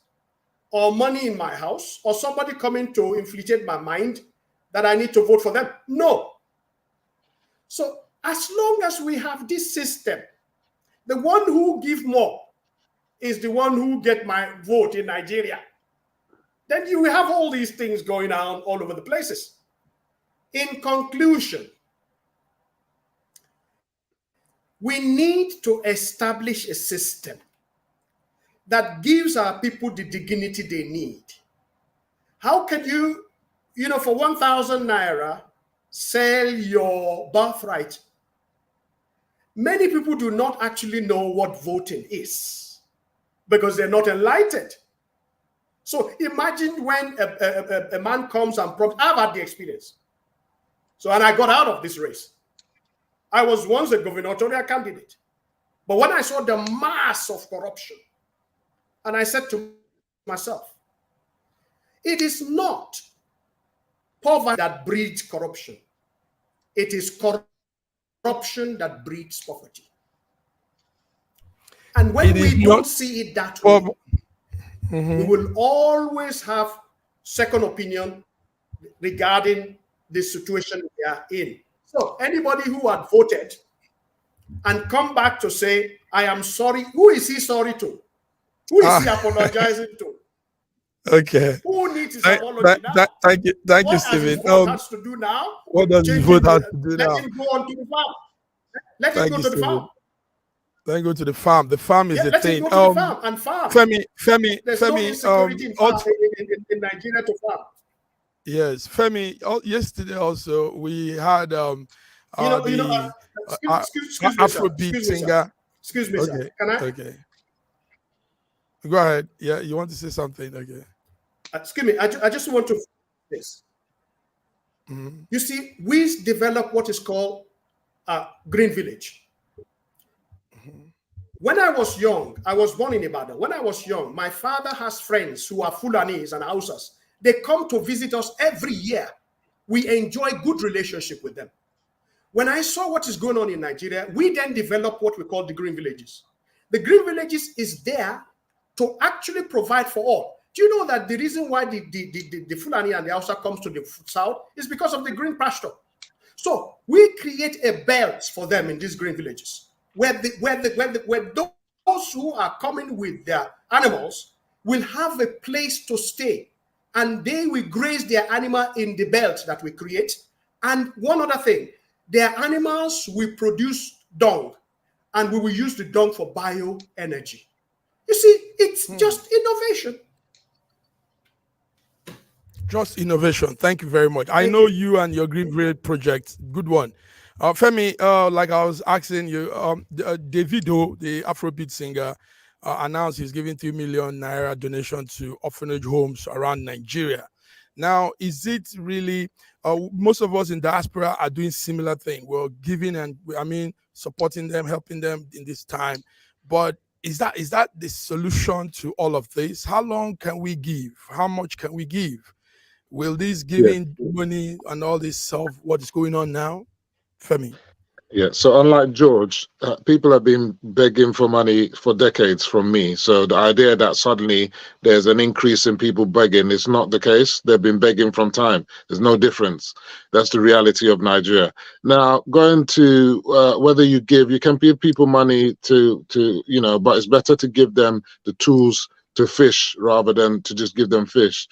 or money in my house or somebody coming to inflate my mind that I need to vote for them. No. So as long as we have this system, the one who give more is the one who get my vote in Nigeria. Then you have all these things going on all over the places. In conclusion, we need to establish a system that gives our people the dignity they need. How can you, for 1,000 naira, sell your birthright? Many people do not actually know what voting is because they're not enlightened. So imagine when a man comes and I've had the experience. And I got out of this race. I was once a gubernatorial candidate. But when I saw the mass of corruption, and I said to myself, it is not poverty that breeds corruption. It is corruption that breeds poverty. And when we don't see it that way, we will always have second opinion regarding the situation we are in. So anybody who had voted and come back to say, I am sorry, who is he sorry to? Who is he apologizing to? Okay. Who needs his apology now? Thank you, Stephen. What has to do now? What does his vote have to do now? Let him go on to the farm. Let him go to the farm. Let him go to the farm. The farm is the thing. Let him go to the farm and farm. There's no insecurity in Nigeria to farm. Yes, Femi. Yesterday also we had Afrobeat singer. Excuse me, sir. Can I? Okay. Go ahead. Yeah, you want to say something? Okay. Excuse me. I just want to this. You see, we developed what is called Green Village. When I was young, I was born in Ibadan. When I was young, my father has friends who are Fulanis and Hausas. They come to visit us every year. We enjoy good relationship with them. When I saw what is going on in Nigeria, we then developed what we call the Green Villages. The Green Villages is there to actually provide for all. Do you know that the reason why the Fulani and the Hausa comes to the south is because of the green pasture? So we create a belt for them in these green villages, where those who are coming with their animals will have a place to stay, and they will graze their animal in the belt that we create. And one other thing, their animals will produce dung, and we will use the dung for bioenergy. You see, it's just innovation. Just innovation. Thank you very much. I know you and your Green Village project. Good one. Femi, like I was asking you, Davido, the Afrobeat singer, announced he's giving 3 million naira donation to orphanage homes around Nigeria. Now, is it really, most of us in diaspora are doing similar thing. We're giving and, supporting them, helping them in this time. But is that the solution to all of this? How long can we give? How much can we give? Will this giving money and all this solve what is going on now? Femi? Yeah, so unlike George, people have been begging for money for decades from me. So the idea that suddenly there's an increase in people begging is not the case. They've been begging from time. There's no difference. That's the reality of Nigeria. Now, going to whether you can give people money to but it's better to give them the tools to fish rather than to just give them fish.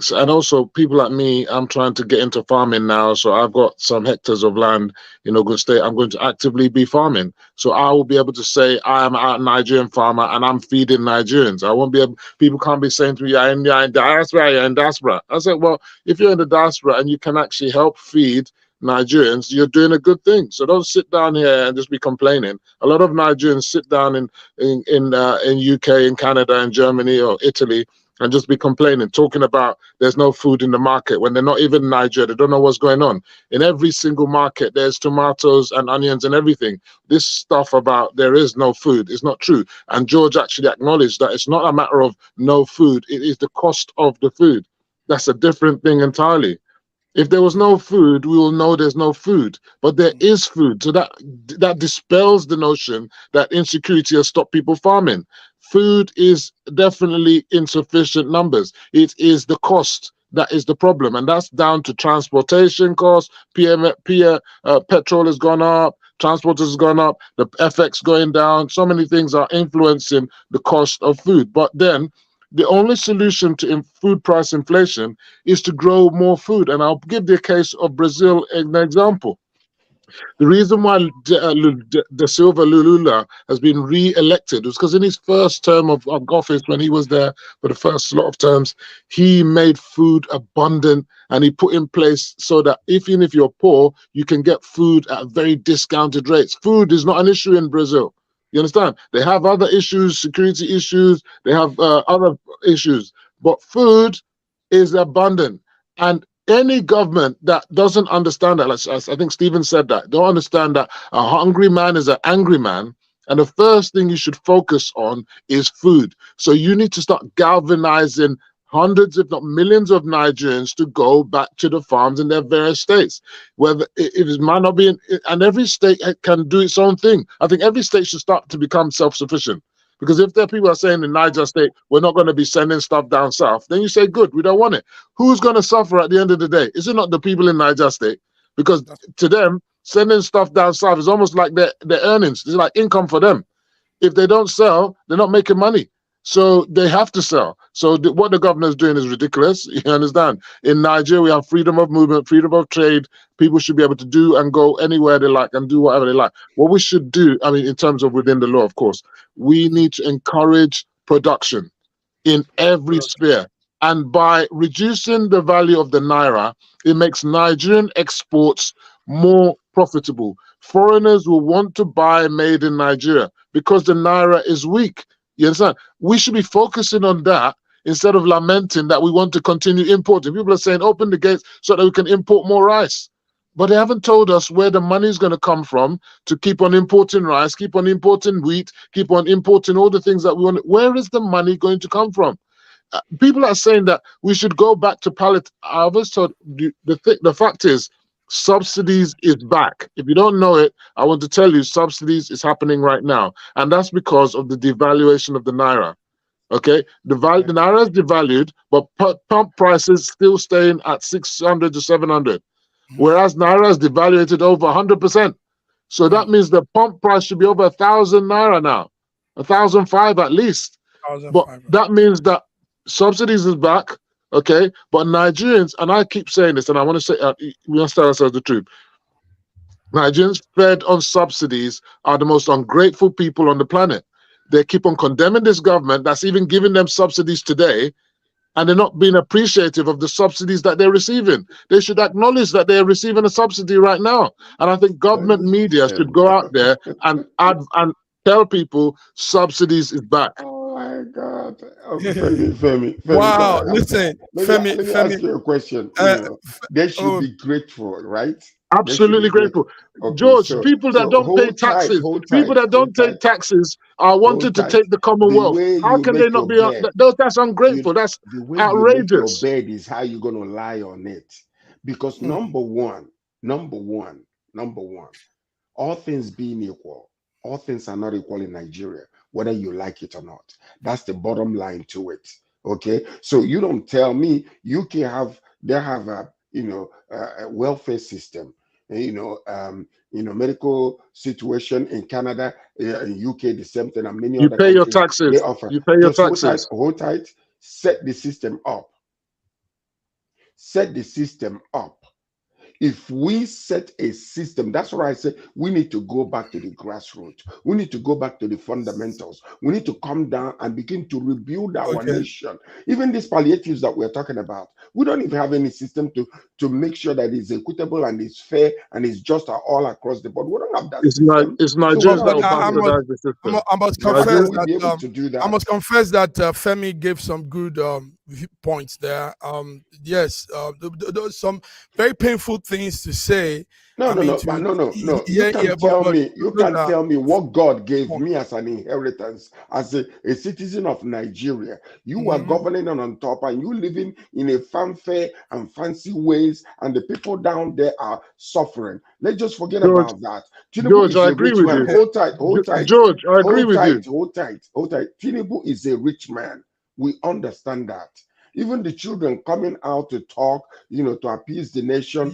So, and also people like me, I'm trying to get into farming now. So I've got some hectares of land in Ogun State. I'm going to actively be farming. So I will be able to say I am a Nigerian farmer and I'm feeding Nigerians. I won't be able, people can't be saying to me, you're in diaspora. I said, well, if you're in the diaspora and you can actually help feed Nigerians, you're doing a good thing. So don't sit down here and just be complaining. A lot of Nigerians sit down in UK, in Canada, in Germany or Italy and just be complaining, talking about there's no food in the market when they're not even in Nigeria. They don't know what's going on. In every single market, there's tomatoes and onions and everything. This stuff about there is no food is not true. And George actually acknowledged that it's not a matter of no food. It is the cost of the food. That's a different thing entirely. If there was no food, we will know there's no food, but there is food. So that dispels the notion that insecurity has stopped people farming. Food is definitely insufficient numbers. It is the cost that is the problem, and that's down to transportation costs. Petrol has gone up, transport has gone up, the FX going down. So many things are influencing the cost of food. But then the only solution to food price inflation is to grow more food. And I'll give the case of Brazil as an example. The reason why Da Silva Lula has been re-elected was because in his first term of office, when he was there for the first lot of terms, he made food abundant and he put in place so that even if you're poor, you can get food at very discounted rates. Food is not an issue in Brazil. You understand? They have other issues, security issues, they have other issues, but food is abundant. And any government that doesn't understand that, as I think Stephen said that, don't understand that a hungry man is an angry man, and the first thing you should focus on is food. So you need to start galvanizing hundreds, if not millions of Nigerians to go back to the farms in their various states. Whether it might not be, and every state can do its own thing. I think every state should start to become self-sufficient. Because if there are people are saying in Niger State, we're not going to be sending stuff down south, then you say, good, we don't want it. Who's going to suffer at the end of the day? Is it not the people in Niger State? Because to them, sending stuff down south is almost like their earnings. It's like income for them. If they don't sell, they're not making money. So they have to sell. So what the governor is doing is ridiculous. You understand? In Nigeria, we have freedom of movement, freedom of trade. People should be able to do and go anywhere they like and do whatever they like. What we should do, I mean, in terms of within the law, of course, we need to encourage production in every sphere. And by reducing the value of the naira, it makes Nigerian exports more profitable. Foreigners will want to buy made in Nigeria because the naira is weak. You understand? We should be focusing on that instead of lamenting that we want to continue importing. People are saying, open the gates so that we can import more rice. But they haven't told us where the money is going to come from to keep on importing rice, keep on importing wheat, keep on importing all the things that we want. Where is the money going to come from? People are saying that we should go back to pallet. I always thought the fact is, subsidies is back. If you don't know it, I want to tell you subsidies is happening right now. And that's because of the devaluation of the naira. Okay, the naira is devalued, but pump prices still staying at 600 to 700, whereas naira is devaluated over 100%. So that means the pump price should be over 1,000 naira now, 1,005 at least. But that means that subsidies is back, okay? But Nigerians, and I keep saying this, and I want to say, we must tell ourselves the truth. Nigerians fed on subsidies are the most ungrateful people on the planet. They keep on condemning this government that's even giving them subsidies today, and they're not being appreciative of the subsidies that they're receiving. They should acknowledge that they're receiving a subsidy right now. And I think government media should go out there and tell people subsidies is back. Oh my God. Femi, wow, listen, let me ask you a question. They should be grateful, right? Absolutely grateful. Okay, George, so, people that don't pay taxes, people that don't take taxes are wanted to take the Commonwealth. How can they not be? That's ungrateful. That's the way outrageous. You make your bed is how you're going to lie on it. Because number one, all things being equal, all things are not equal in Nigeria, whether you like it or not. That's the bottom line to it. Okay, so you don't tell me they have a a welfare system, medical situation in Canada, in UK, the same thing, and many other countries. Your taxes. They offer. You pay your taxes. Hold tight. Set the system up. Set the system up. If we set a system, that's why I say we need to go back to the grassroots. We need to go back to the fundamentals. We need to come down and begin to rebuild our nation. Even these palliatives that we're talking about, we don't even have any system to make sure that it's equitable and it's fair and it's just all across the board. We don't have that system. It's Nigerians that will bastardize the system. I must confess that Femi gave some good points there. Yes, those some very painful things to say. No. You can't tell me what God gave me as an inheritance, as a citizen of Nigeria. You are governing on top, and you living in a fanfare and fancy ways, and the people down there are suffering. Let's just forget about that. George, I agree with you. Hold tight. George, I agree with you. Hold tight. Tinubu is a rich man. We understand that. Even the children coming out to talk, to appease the nation,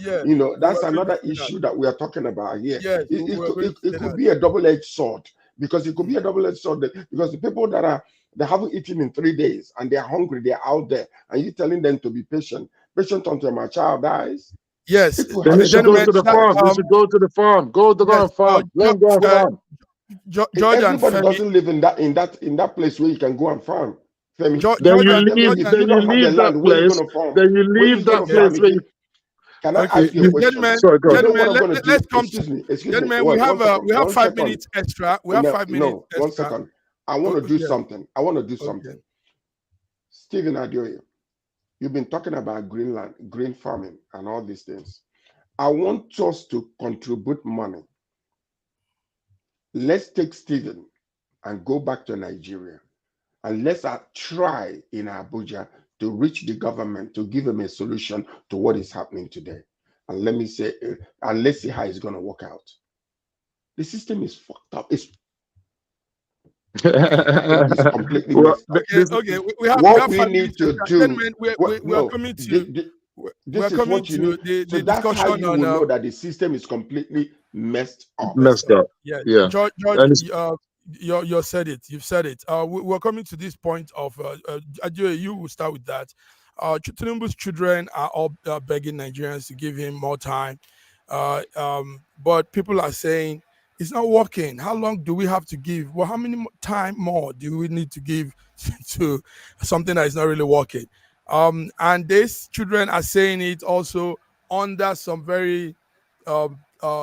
that's another issue that we are talking about here. It could be a double-edged sword, because it could be a double-edged sword, because the people they haven't eaten in 3 days and they're hungry, they're out there, and you're telling them to be patient until my child dies. Yes, then you should go to the farm. You should go to the farm. Go to the farm. Go and farm. Everybody doesn't live in that place where you can go and farm. Then you leave that place where you... Can I ask you a question? Sorry, let's come to... Gentlemen, we have 5 minutes extra. We have 5 minutes extra. 1 second. I want to do something. Stephen Adeoye, you've been talking about green farming and all these things. I want us to contribute money. Let's take Stephen and go back to Nigeria. And let's try in Abuja to reach the government to give them a solution to what is happening today. And let's see how it's going to work out. The system is fucked up. It's completely messed up. Okay. We need to do. We are coming to. This is what you need. So that's how you will know that the system is completely messed up. Yeah. George, you said it. You've said it. We're coming to this point of you will start with that. Tinubu's children are all begging Nigerians to give him more time, but people are saying it's not working. How long do we have to give? Well, how many time more do we need to give to something that is not really working? And these children are saying it also under some very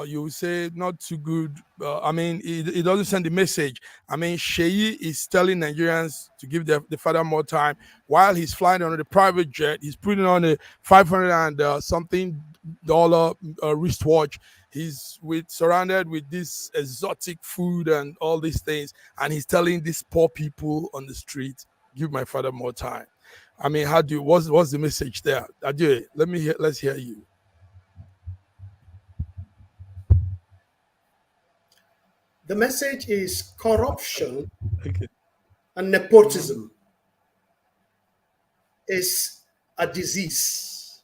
you would say not too good. It doesn't send the message. Sheyi is telling Nigerians to give the father more time while he's flying on the private jet. He's putting on a $500 and something wristwatch. He's surrounded with this exotic food and all these things, and he's telling these poor people on the street, "Give my father more time." What's the message there? Adjoye, let's hear you. The message is corruption and nepotism is a disease.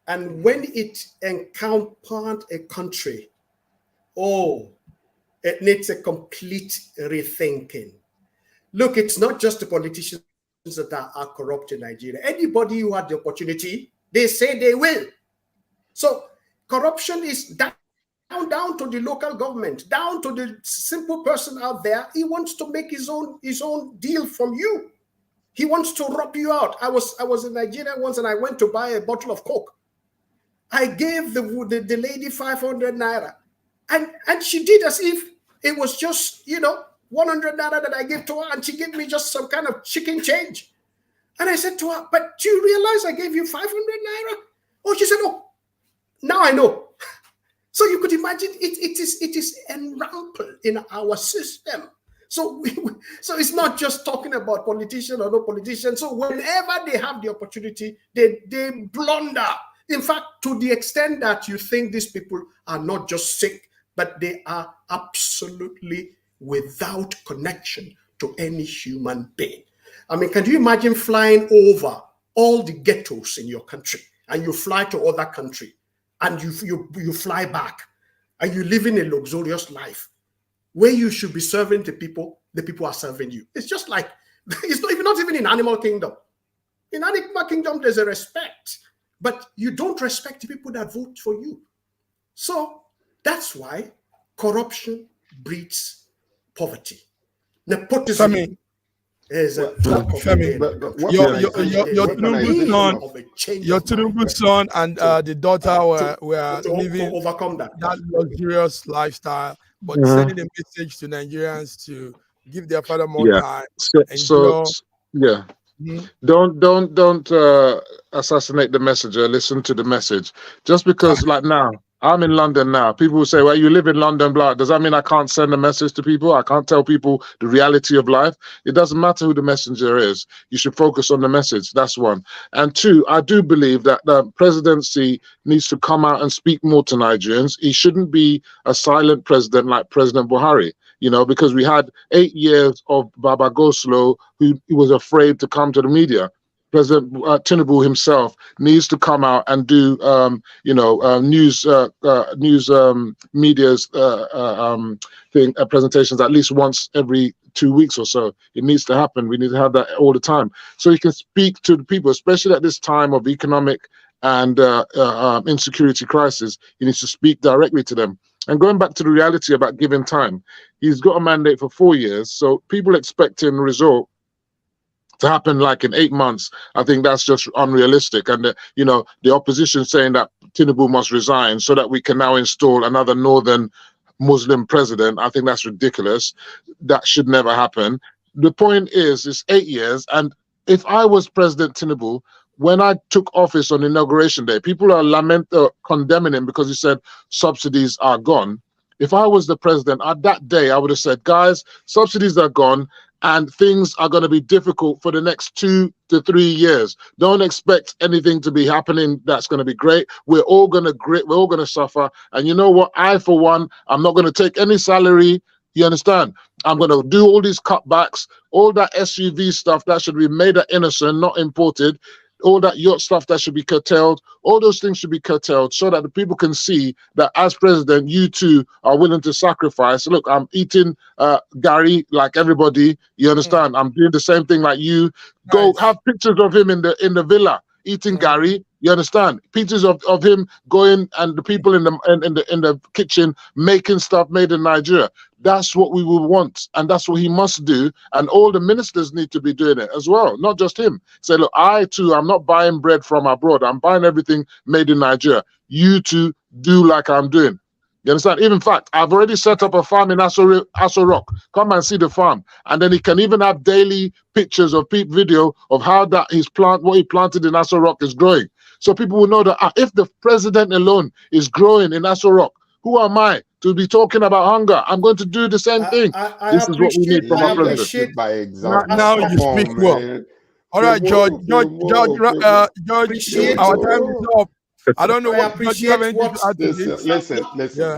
And when it encountered a country, oh, it needs a complete rethinking. Look, it's not just the politicians that are corrupt in Nigeria. Anybody who had the opportunity, they say they will. So corruption is down to the local government, down to the simple person out there. He wants to make his own deal from you. He wants to rob you out. I was in Nigeria once and I went to buy a bottle of Coke. I gave the lady 500 naira, and she did as if it was just 100 naira that I gave to her, and she gave me just some kind of chicken change. And I said to her, "But do you realize I gave you 500 naira?" Oh, she said, "Oh, now I know." So you could imagine it is enrampant in our system. So it's not just talking about politician or no politician. So whenever they have the opportunity, they blunder. In fact, to the extent that you think these people are not just sick, but they are absolutely without connection to any human being. I mean, can you imagine flying over all the ghettos in your country, and you fly to other country, and you fly back, and you live in a luxurious life where you should be serving the people are serving you? It's just like, it's not even in animal kingdom. In animal kingdom, there's a respect, but you don't respect the people that vote for you. So that's why corruption breeds poverty. Nepotism is a your Tinubu son and the daughter were living overcome that luxurious lifestyle, but sending a message to Nigerians to give their father more time. Don't assassinate the messenger. Listen to the message. Just because, like now, I'm in London now. People will say, "Well, you live in London, blah." Does that mean I can't send a message to people? I can't tell people the reality of life? It doesn't matter who the messenger is. You should focus on the message. That's one. And two, I do believe that the presidency needs to come out and speak more to Nigerians. He shouldn't be a silent president like President Buhari, because we had 8 years of Baba Goslow, who was afraid to come to the media. President Tinubu himself needs to come out and do, news media's presentations at least once every 2 weeks or so. It needs to happen. We need to have that all the time, so he can speak to the people, especially at this time of economic and insecurity crisis. He needs to speak directly to them. And going back to the reality about giving time, he's got a mandate for 4 years, so people expecting result to happen like in 8 months, I think that's just unrealistic. And the opposition saying that Tinubu must resign so that we can now install another northern Muslim president, I think that's ridiculous. That should never happen. The point is, it's 8 years, and if I was President Tinubu, when I took office on inauguration day, people are condemning him because he said subsidies are gone. If I was the president at that day, I would have said, guys, subsidies are gone, and things are going to be difficult for the next 2 to 3 years. Don't expect anything to be happening that's going to be great. We're all going to suffer. And you know what? I, for one, I'm not going to take any salary. You understand? I'm going to do all these cutbacks, all that SUV stuff that should be made at innocent, not imported. All that yacht stuff that should be curtailed, all those things should be curtailed so that the people can see that as president, you too are willing to sacrifice. Look, I'm eating Gary like everybody. You understand? I'm doing the same thing like you. Go have pictures of him in the villa eating Gary. You understand? Pictures of him going and the people in the kitchen making stuff made in Nigeria. That's what we will want, and that's what he must do. And all the ministers need to be doing it as well, not just him. Say, look, I too, I'm not buying bread from abroad. I'm buying everything made in Nigeria. You too do like I'm doing. You understand? Even in fact, I've already set up a farm in Aso Rock. Come and see the farm. And then he can even have daily pictures of video of how that what he planted in Aso Rock is growing. So people will know that if the president alone is growing in Aso Rock, who am I to be talking about hunger? I'm going to do the same thing. This is what we need from our president. By example. Now you speak well. All right, George, our time is up. I don't know what you have anything to add to this.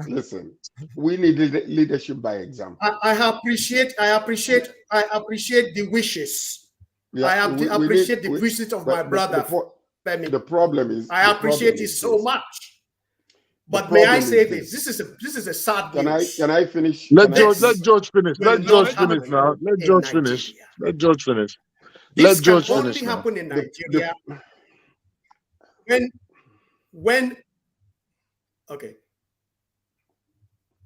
Listen. We need leadership by example. I appreciate the wishes Yeah, I have to appreciate the visit of my brother. The problem is, I appreciate it so much. But may I say this? This is a sad news. Can I finish? Let George finish. Let George finish now. Let George finish. Let George finish. This can only happen in Nigeria when okay.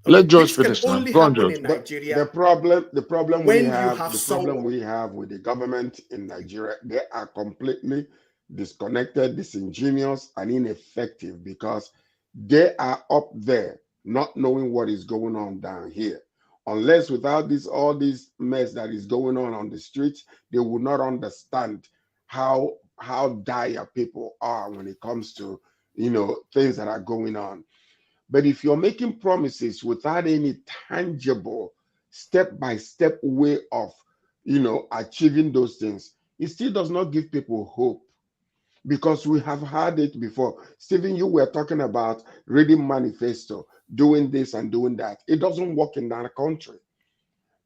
Let George finish now. Go on, George. The problem we have with the government in Nigeria, they are completely disconnected, disingenuous, and ineffective because they are up there not knowing what is going on down here. Unless without all this mess that is going on the streets, they will not understand how dire people are when it comes to things that are going on. But if you're making promises without any tangible step-by-step way of, achieving those things, it still does not give people hope because we have had it before. Stephen, you were talking about reading manifesto, doing this and doing that. It doesn't work in that country.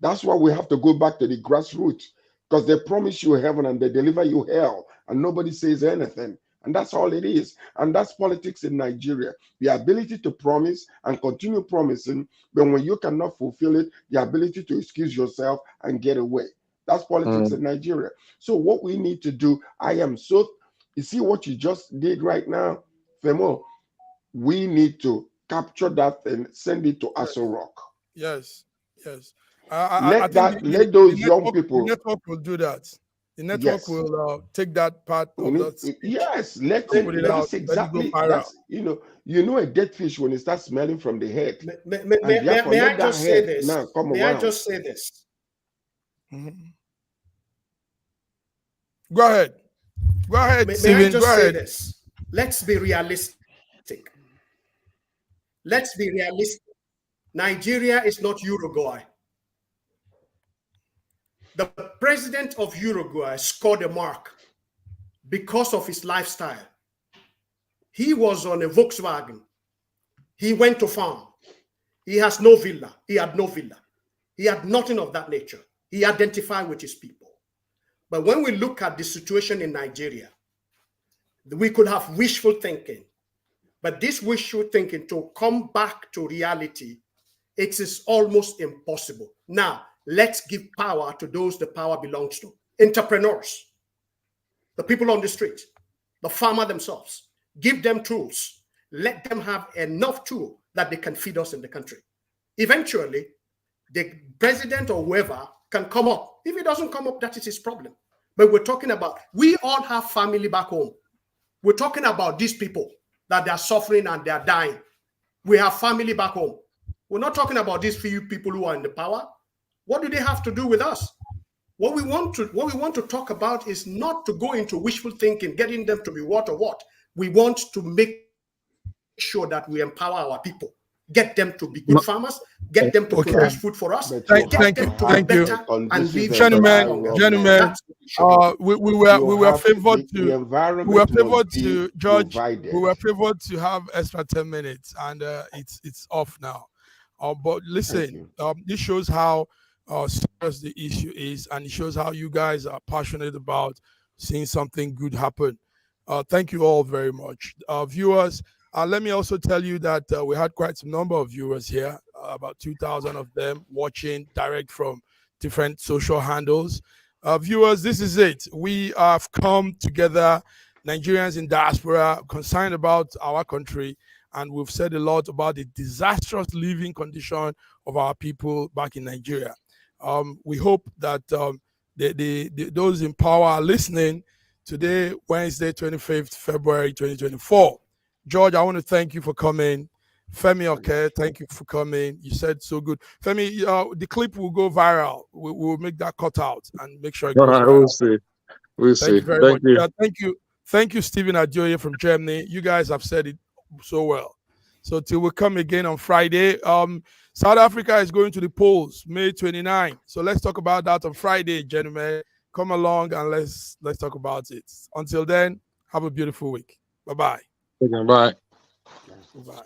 That's why we have to go back to the grassroots because they promise you heaven and they deliver you hell and nobody says anything. And that's all it is. And that's politics in Nigeria. The ability to promise and continue promising, but when you cannot fulfill it, the ability to excuse yourself and get away. That's politics in Nigeria. So what we need to do, you see what you just did right now, Femo? We need to capture that and send it to Aso Rock. Yes. Let those young people. The network will do that. The network will take that part of that. Yes, let it exactly. That's, a dead fish when it starts smelling from the head. May I just say this? I just say this? Go ahead. May I just say this? Let's be realistic. Nigeria is not Uruguay. The president of Uruguay scored a mark because of his lifestyle. He was on a Volkswagen. He went to farm. He has no villa. He had no villa. He had nothing of that nature. He identified with his people. But when we look at the situation in Nigeria, we could have wishful thinking. But this wishful thinking to come back to reality, it is almost impossible. Now, let's give power to those the power belongs to. Entrepreneurs, the people on the street, the farmer themselves. Give them tools. Let them have enough tool that they can feed us in the country. Eventually, the president or whoever can come up. If he doesn't come up, that is his problem. But we're talking about, we all have family back home. We're talking about these people that they are suffering and they are dying. We have family back home. We're not talking about these few people who are in the power. What do they have to do with us? What we want to talk about is not to go into wishful thinking, getting them to be what or what. We want to make sure that we empower our people, get them to be good farmers, get them to produce food for us. Thank you. And leave gentlemen. We were favored to George. We were favored to have extra 10 minutes, and it's off now. But listen, this shows how serious the issue is, and it shows how you guys are passionate about seeing something good happen. Thank you all very much. Viewers, let me also tell you that we had quite some number of viewers here, about 2,000 of them watching direct from different social handles. Viewers, this is it. We have come together, Nigerians in diaspora, concerned about our country, and we've said a lot about the disastrous living condition of our people back in Nigeria. We hope that those in power are listening today, Wednesday, 25th February 2024. George, I want to thank you for coming. Femi, okay, thank you for coming. You said so good. Femi, the clip will go viral. We'll make that cut out and make sure it goes viral. We'll see. We'll see. Thank you very much. Yeah, thank you, Stephen Adjoye from Germany. You guys have said it so well. So till we come again on Friday, South Africa is going to the polls May 29. So let's talk about that on Friday, gentlemen. Come along and let's talk about it. Until then, have a beautiful week. Bye-bye. Bye. Bye.